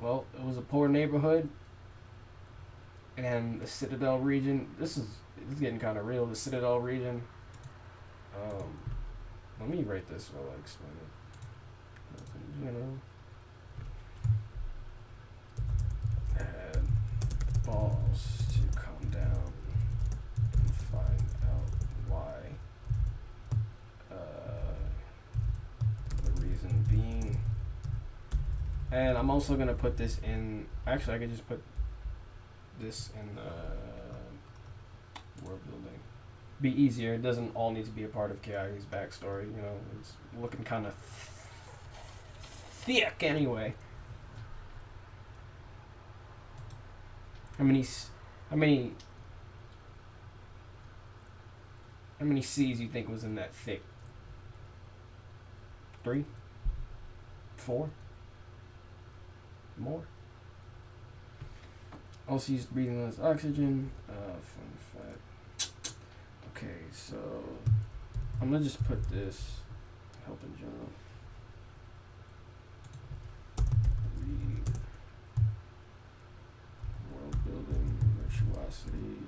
Well, it was a poor neighborhood, and the Citadel region. This is getting kind of real. The Citadel region. Let me write this while I explain it. You know, had balls to come down and find out why. The reason being. And I'm also going to put this in... Actually, I could just put this in world building. Be easier. It doesn't all need to be a part of Keahi's backstory. You know, it's looking kind of thick anyway. How many C's you think was in that thick? 3? 4? More? Also used breathing less oxygen. Fun fact. Okay, so I'm gonna just put this help in general. Read world building virtuosity.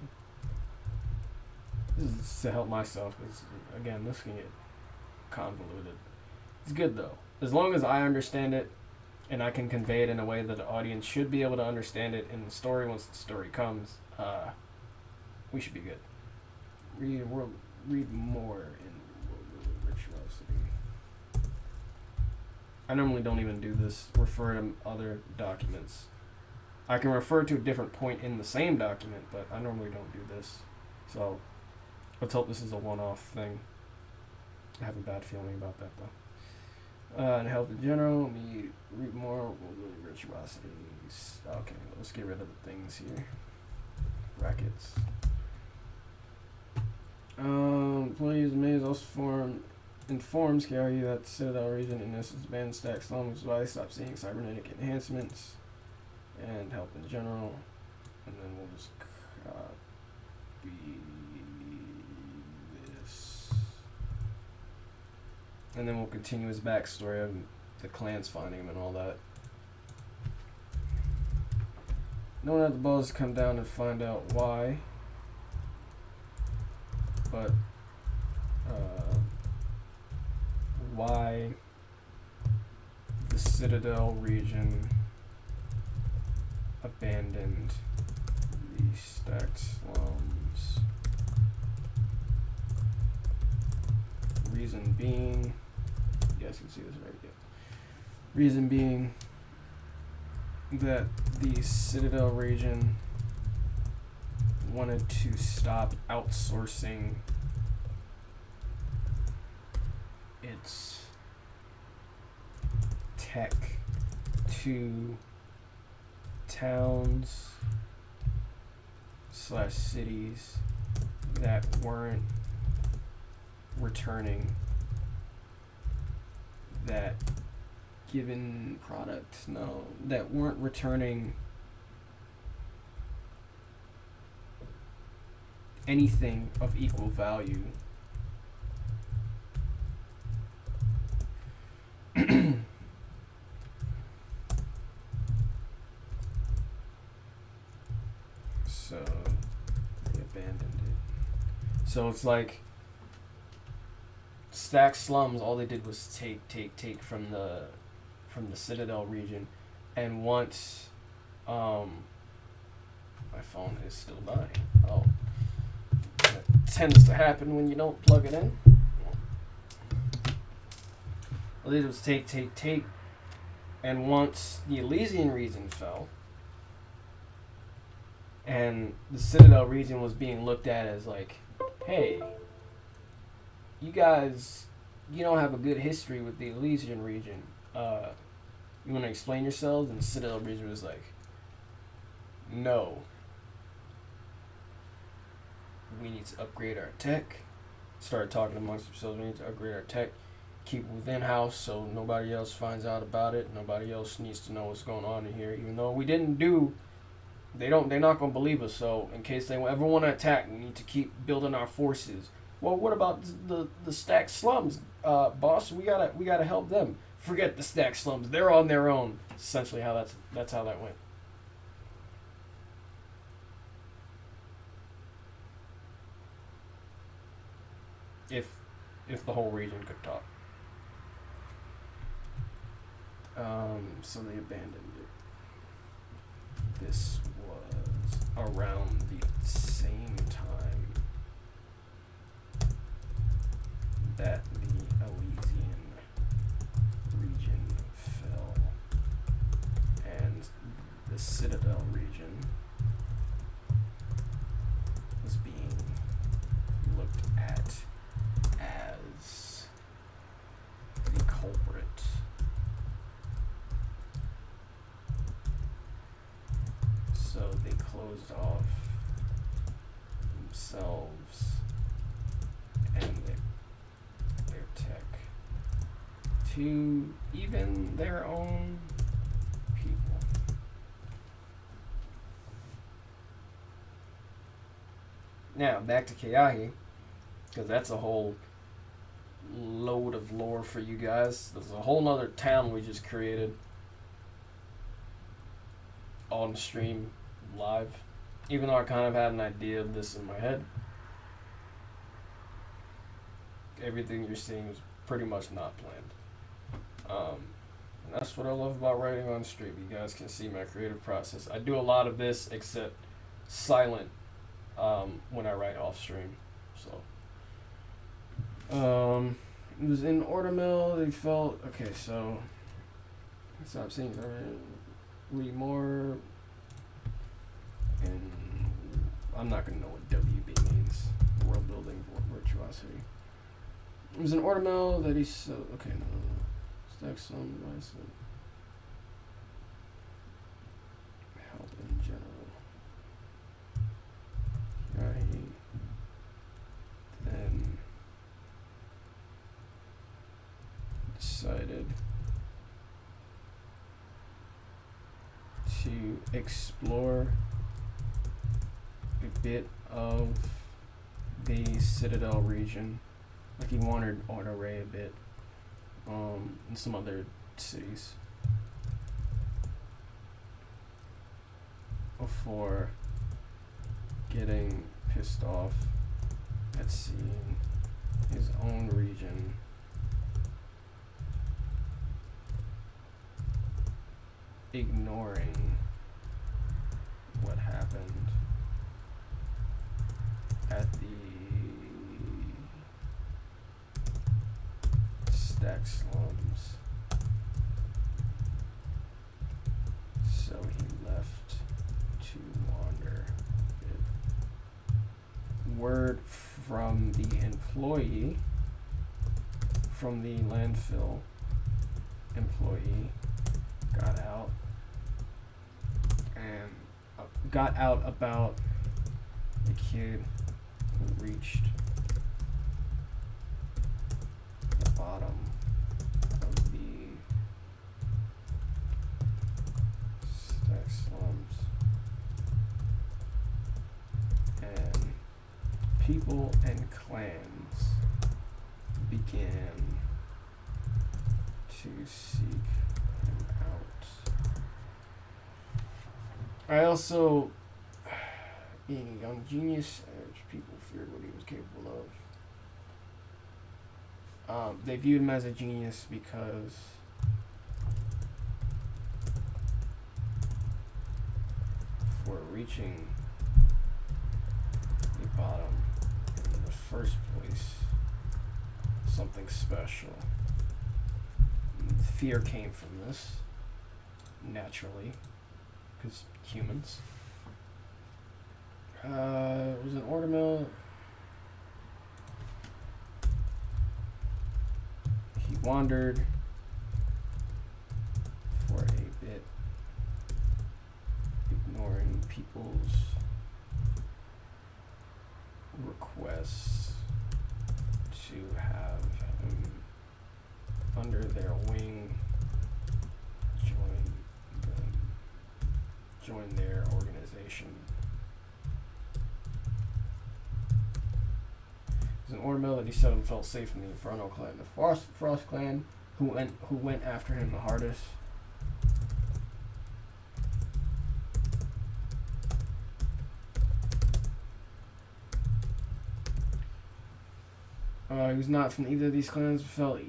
This is to help myself because again, this can get convoluted. It's good though, as long as I understand it. And I can convey it in a way that the audience should be able to understand it in the story once the story comes. We should be good. Read more in World Virtuosity. I normally don't even do this. Refer to other documents. I can refer to a different point in the same document, but I normally don't do this. So let's hope this is a one-off thing. I have a bad feeling about that though. And health in general, let me read more. Virtuosities. Okay, let's get rid of the things here. Brackets. Employees may also informs Keahi that the Citadel region in this is banned stack slums, why stop seeing cybernetic enhancements and help in general. And then we'll just copy this. And then we'll continue his backstory of the clans finding him and all that. No one had the balls to come down and find out why. But, why the Citadel region abandoned the stacked slums. Reason being, you guys can see this right here. Reason being that the Citadel region wanted to stop outsourcing its tech to towns / cities that weren't returning that given product. No, that weren't returning anything of equal value. So they abandoned it. So it's like stack slums, all they did was take from the Citadel region, and once my phone is still dying. Oh, that tends to happen when you don't plug it in. All they did was take, and once the Elysian region fell, and the Citadel region was being looked at as like, hey, you guys, you don't have a good history with the Elysian region. You want to explain yourselves? And the Citadel region was like, no. We need to upgrade our tech. Started talking amongst themselves. We need to upgrade our tech. Keep it within house so nobody else finds out about it. Nobody else needs to know what's going on in here. Even though we didn't do, they're not gonna believe us. So in case they ever want to attack, we need to keep building our forces. Well, what about the stacked slums, boss? We gotta help them. Forget the stacked slums. They're on their own. Essentially, that's how that went. If the whole region could talk. So they abandoned it. This was around the same time that the Elysian region fell, and the Citadel region was being looked at as the culprit. So they closed off themselves and their tech to even their own people. Now, back to Keahi, because that's a whole load of lore for you guys. There's a whole nother town we just created on stream live, even though I kind of had an idea of this in my head. Everything you're seeing is pretty much not planned. And that's what I love about writing on stream. You guys can see my creative process. I do a lot of this except silent when I write off stream. So it was in Order Mill. They felt okay. So stop seeing. Read more. And I'm not gonna know what WB means. World building virtuosity. It was an Order Mill that he so okay no. Stack some nice help in general. Yeah, he then decided to explore a bit of the Citadel region. Like he wandered on Array a bit, and some other cities before getting pissed off at seeing his own region ignoring what happened at the stack slums. So he left to wander a bit. Word from the employee, from the landfill employee, got out about the kid who reached the bottom of the stack slums, and people and clans began to seek him out. I also, being a young genius, people feared what he was capable of. They viewed him as a genius because for reaching the bottom in the first place, something special. Fear came from this, naturally, because humans. It was an Order Mill. He wandered for ignoring people's requests to have him under their wing, join their organization. It was in Ormel that he seldom felt safe in the Inferno clan, the Frost clan, who went after him the hardest. He was not from either of these clans, but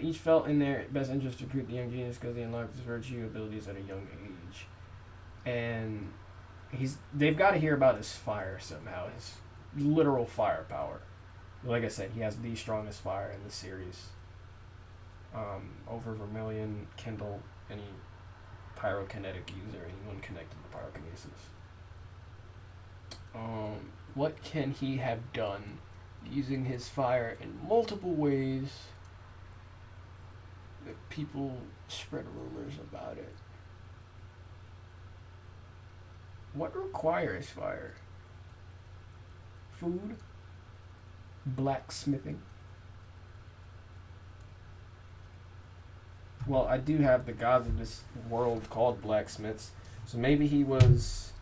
each felt in their best interest to recruit the young genius because he unlocked his virtue abilities at a young age. And they've got to hear about his fire somehow, his literal firepower. Like I said, he has the strongest fire in the series. Over Vermilion, Kindle, any pyrokinetic user, anyone connected to pyrokinesis. What can he have done using his fire in multiple ways that people spread rumors about it? What requires fire? Food? Blacksmithing? Well, I do have the gods of this world called blacksmiths, so maybe he was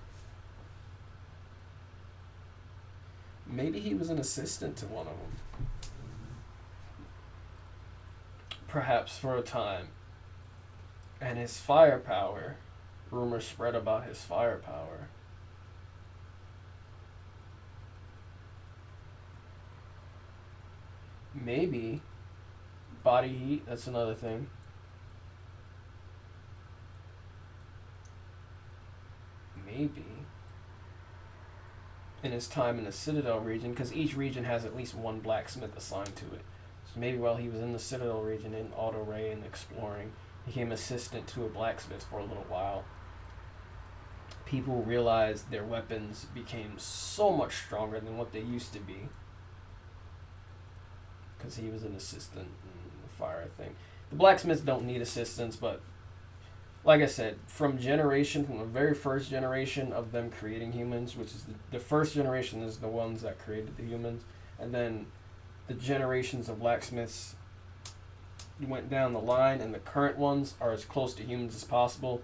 an assistant to one of them. Perhaps for a time. And his firepower, rumors spread about his firepower. Maybe body heat, that's another thing. Maybe in his time in the Citadel region, because each region has at least one blacksmith assigned to it. So maybe while he was in the Citadel region in Auto Ray and exploring, he became assistant to a blacksmith for a little while. People realized their weapons became so much stronger than what they used to be, because he was an assistant in the fire thing. The blacksmiths don't need assistants, but like I said, from the very first generation of them creating humans, which is the first generation is the ones that created the humans, and then the generations of blacksmiths went down the line, and the current ones are as close to humans as possible,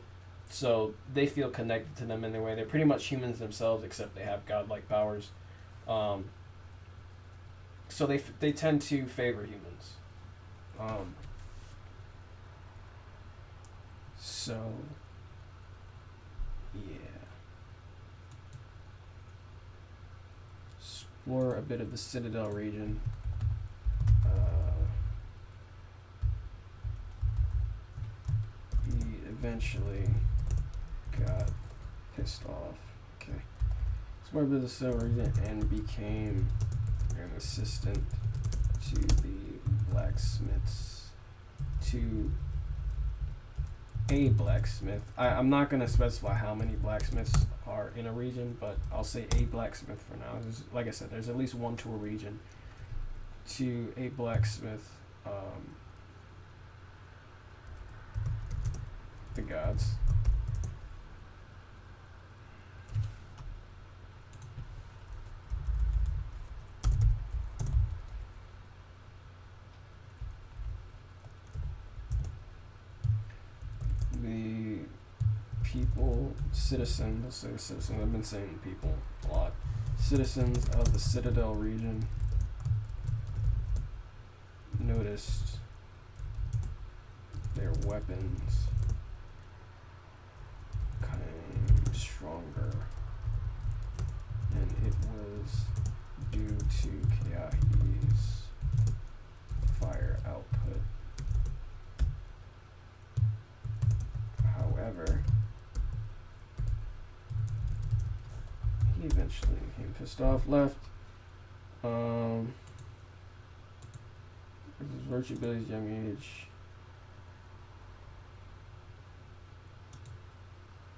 so they feel connected to them in their way. They're pretty much humans themselves, except they have godlike powers. So they tend to favor humans. So, yeah. Explore a bit of the Citadel region. He eventually got pissed off. Okay. Explore a bit of the Citadel region and became an assistant to the blacksmiths. A blacksmith. I'm not going to specify how many blacksmiths are in a region, but I'll say a blacksmith for now. Like I said, there's at least one to a region. To a blacksmith, the gods. The people, citizens, let's say citizens, I've been saying people a lot. Citizens of the Citadel region noticed their weapons became stronger, and it was due to Keahi's fire output. However, he eventually became pissed off, left. His virtue abilities, young age.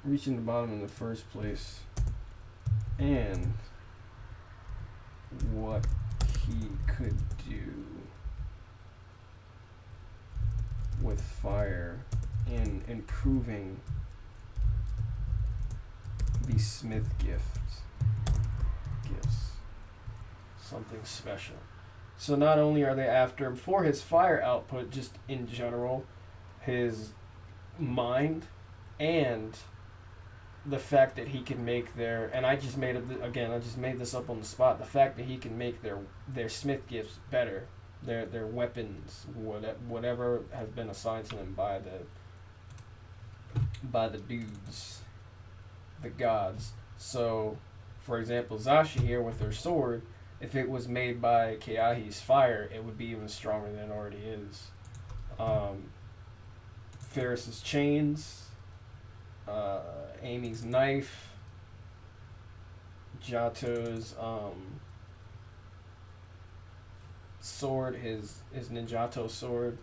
Reaching the bottom in the first place. And what he could do with fire in improving the smith gifts something special. So not only are they after him for his fire output, just in general, his mind, and the fact that he can make their, and I just made it again. I just made this up on the spot. The fact that he can make their smith gifts better, their weapons, whatever has been assigned to them by the dudes, the gods. So, for example, Zashi here with her sword, if it was made by Keahi's fire, it would be even stronger than it already is. Ferris's chains, Amy's knife, Jato's sword, his Ninjato sword,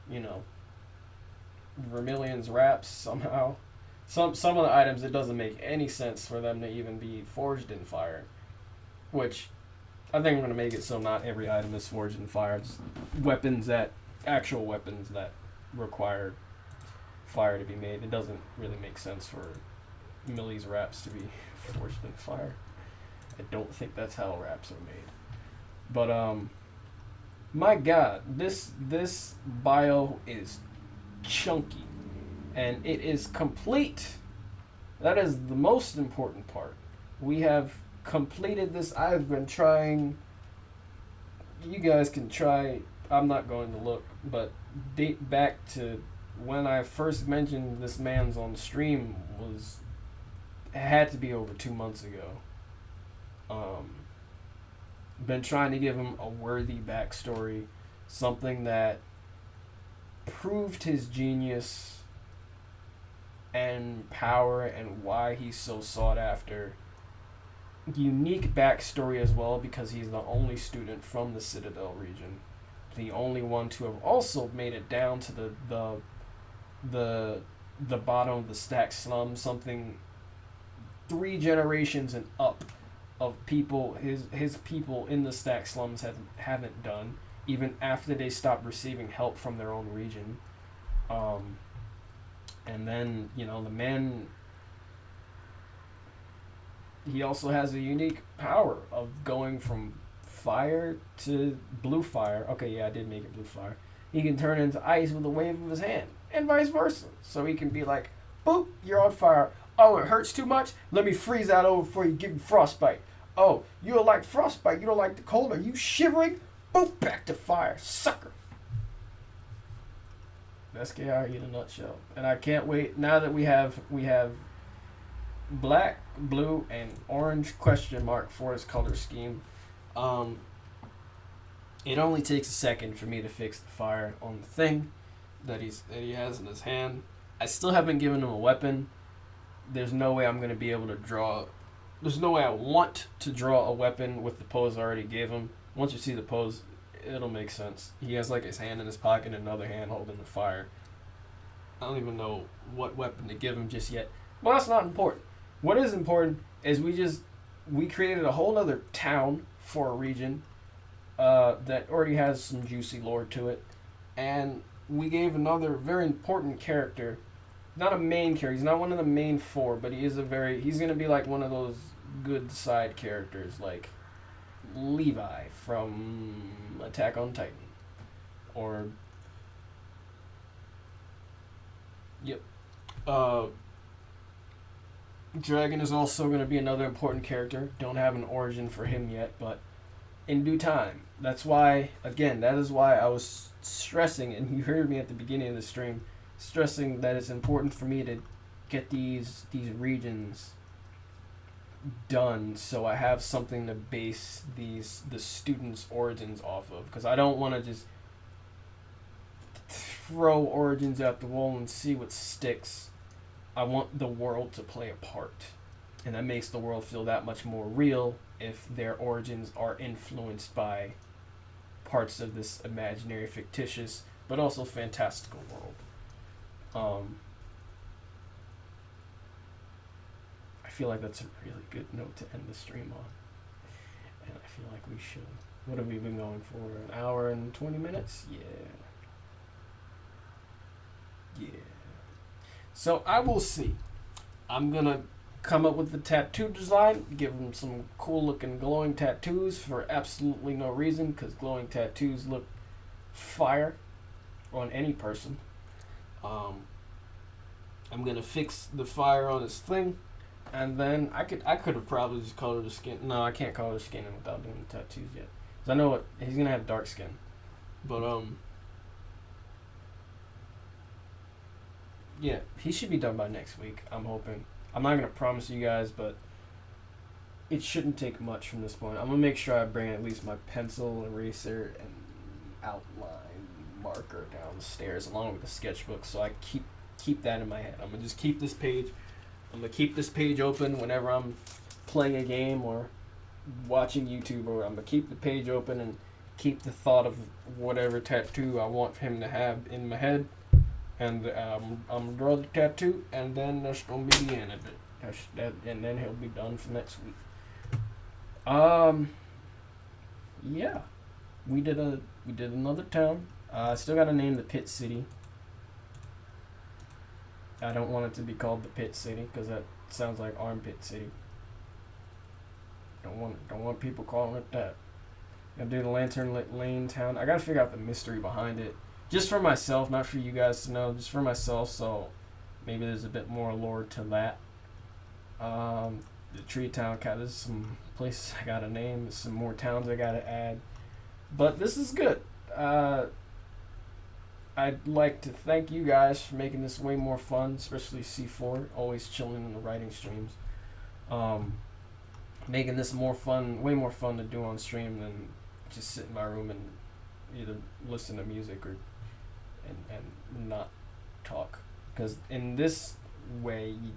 you know, Vermilion's wraps somehow. Some of the items, it doesn't make any sense for them to even be forged in fire, which I think I'm gonna make it so not every item is forged in fire. Just actual weapons that require fire to be made. It doesn't really make sense for Millie's wraps to be forged in fire. I don't think that's how wraps are made. But my God, this bio is chunky, and it is complete. That is the most important part. We have completed this. I've been trying. You guys can try. I'm not going to look, but date back to when I first mentioned this man's on stream had to be over 2 months ago. Been trying to give him a worthy backstory, something that proved his genius and power and why he's so sought after. Unique backstory as well, because he's the only student from the Citadel region, the only one to have also made it down to the bottom of the stack slum, something 3 generations and up of people, his people in the stack slums haven't done, even after they stopped receiving help from their own region. And then, you know, the man, he also has a unique power of going from fire to blue fire. Okay, yeah, I did make it blue fire. He can turn into ice with a wave of his hand, and vice versa. So he can be like, boop, you're on fire. Oh, it hurts too much? Let me freeze that over before you give you frostbite. Oh, you don't like frostbite, you don't like the cold, are you shivering? Boop, back to fire, sucker. That's Keahi in a nutshell. And I can't wait, now that we have black, blue, and orange question mark for his color scheme. It only takes a second for me to fix the fire on the thing that he has in his hand. I still haven't given him a weapon. There's no way I'm going to be able to draw. There's no way I want to draw a weapon with the pose I already gave him. Once you see the pose, it'll make sense. He has like his hand in his pocket and another hand holding the fire. I don't even know what weapon to give him just yet. But that's not important. What is important is we created a whole other town for a region that already has some juicy lore to it. And we gave another very important character, not a main character, he's not one of the main 4, but he's going to be like one of those good side characters, like Levi from Attack on Titan. Or, yep. Dragon is also going to be another important character. Don't have an origin for him yet, but in due time. That's why, again, that is why I was stressing, and you heard me at the beginning of the stream, stressing that it's important for me to get these regions done so I have something to base the students' origins off of. Because I don't want to just throw origins at the wall and see what sticks. I want the world to play a part. And that makes the world feel that much more real if their origins are influenced by parts of this imaginary, fictitious, but also fantastical world. I feel like that's a really good note to end the stream on. And I feel like we should. What have we been going for? An hour and 20 minutes? Yeah. So I will see. I'm gonna come up with the tattoo design, give him some cool looking glowing tattoos for absolutely no reason, because glowing tattoos look fire on any person. I'm gonna fix the fire on his thing, and then I could have probably just colored his skin. No, I can't color his skin in without doing the tattoos yet, cause I know what he's gonna have dark skin. But yeah, he should be done by next week. I'm hoping. I'm not gonna promise you guys, but it shouldn't take much from this point. I'm gonna make sure I bring at least my pencil, eraser, and outline marker downstairs along with the sketchbook, so I keep that in my head. I'm gonna just keep this page. I'm gonna keep this page open whenever I'm playing a game or watching YouTube, or I'm gonna keep the page open and keep the thought of whatever tattoo I want him to have in my head, and I'm gonna draw the tattoo, and then that's gonna be the end of it. And then he'll be done for next week. Yeah, we did another town. I still gotta name the Pit City. I don't want it to be called the Pit City because that sounds like Armpit City. Don't want people calling it that. Gotta do the Lantern Lane town. I gotta figure out the mystery behind it, just for myself, not for you guys to know, just for myself. So maybe there's a bit more lore to that. The Tree Town. God, there's some places I gotta name. There's some more towns I gotta add. But this is good. I'd like to thank you guys for making this way more fun, especially C4, always chilling in the writing streams. Making this way more fun to do on stream than just sit in my room and either listen to music or and not talk. Because in this way, you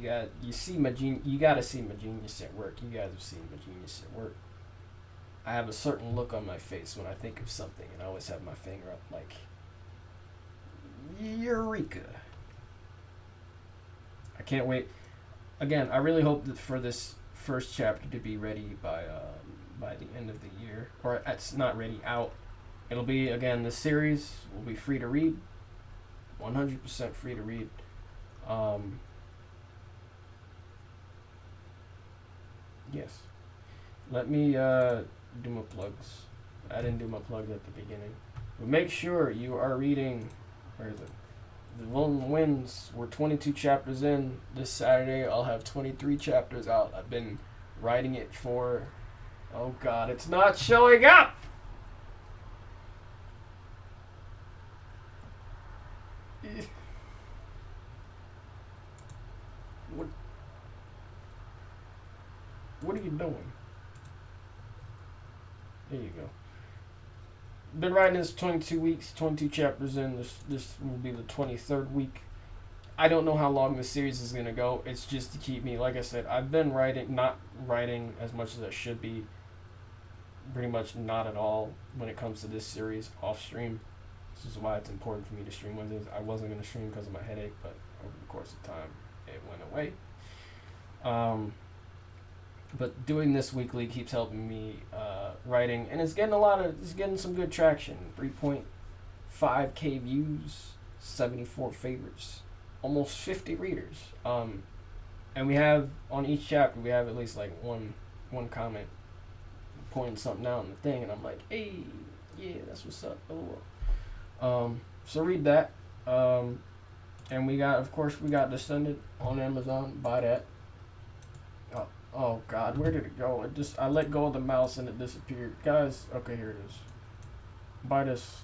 gotta see my genius at work. You guys have seen my genius at work. I have a certain look on my face when I think of something, and I always have my finger up like, Eureka. I can't wait. Again, I really hope that for this first chapter to be ready by the end of the year, or it's not ready, out. It'll be, again, the series will be free to read, 100% free to read. Yes. Let me do my plugs. I didn't do my plugs at the beginning. But make sure you are reading. Where is it? The Golden Winds. We're 22 chapters in. This Saturday I'll have 23 chapters out. I've been writing it for... Oh God, it's not showing up! What are you doing? There you go. Been writing this 22 weeks, 22 chapters in. This will be the 23rd week. I don't know how long this series is going to go. It's just to keep me, like I said, I've been not writing as much as I should be. Pretty much not at all when it comes to this series off stream. This is why it's important for me to stream Wednesdays. I wasn't going to stream because of my headache, but over the course of time, it went away. But doing this weekly keeps helping me writing, and it's getting some good traction. 3.5k views, 74 favorites, almost 50 readers. And we have on each chapter we have at least like one comment pointing something out in the thing, and I'm like, hey, yeah, that's what's up. So read that. And we got Descended on Amazon. Buy that. Oh God, where did it go? I let go of the mouse and it disappeared. Guys, okay, here it is. Buy this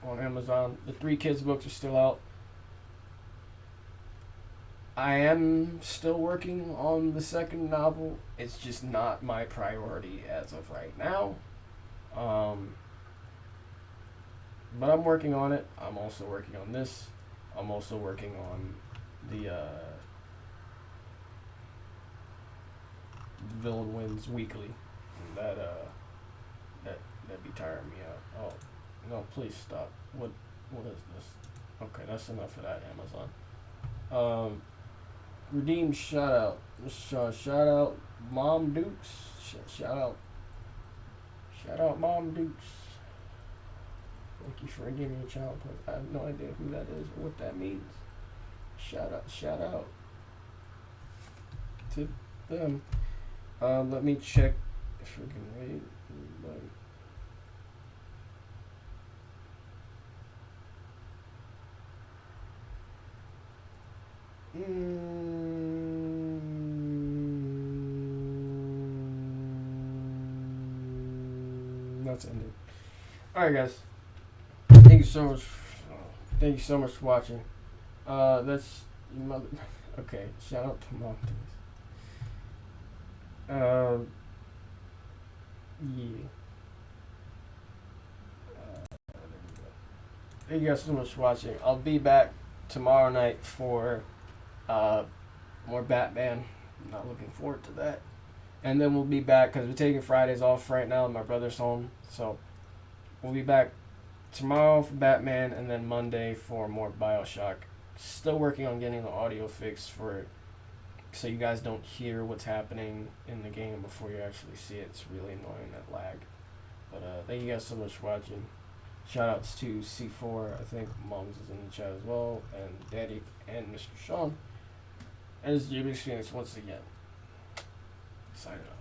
on Amazon. The 3 kids books are still out. I am still working on the second novel. It's just not my priority as of right now. But I'm working on it. I'm also working on this. I'm also working on the Villain Wins Weekly. And that'd be tiring me out. Oh no, please stop. What is this? Okay, that's enough of that, Amazon. Redeem shout out. Shout out Mom Dukes. Shout out Mom Dukes. Thank you for giving me a child play. I have no idea who that is or what that means. Shout out. to them. Let me check if we can read. That's ended. Alright, guys. Thank you so much. Thank you so much for watching. That's your mother. Okay, shout out to mom. Yeah. Thank you guys so much for watching. I'll be back tomorrow night for more Batman. I'm not looking forward to that. And then we'll be back because we're taking Fridays off right now. My brother's home, so we'll be back tomorrow for Batman, and then Monday for more BioShock. Still working on getting the audio fixed for it, so you guys don't hear what's happening in the game before you actually see it. It's really annoying, that lag. But thank you guys so much for watching. Shoutouts to C4, I think Moms is in the chat as well, and Daddy and Mr. Sean. And this is JB's Phoenix once again. Signing off.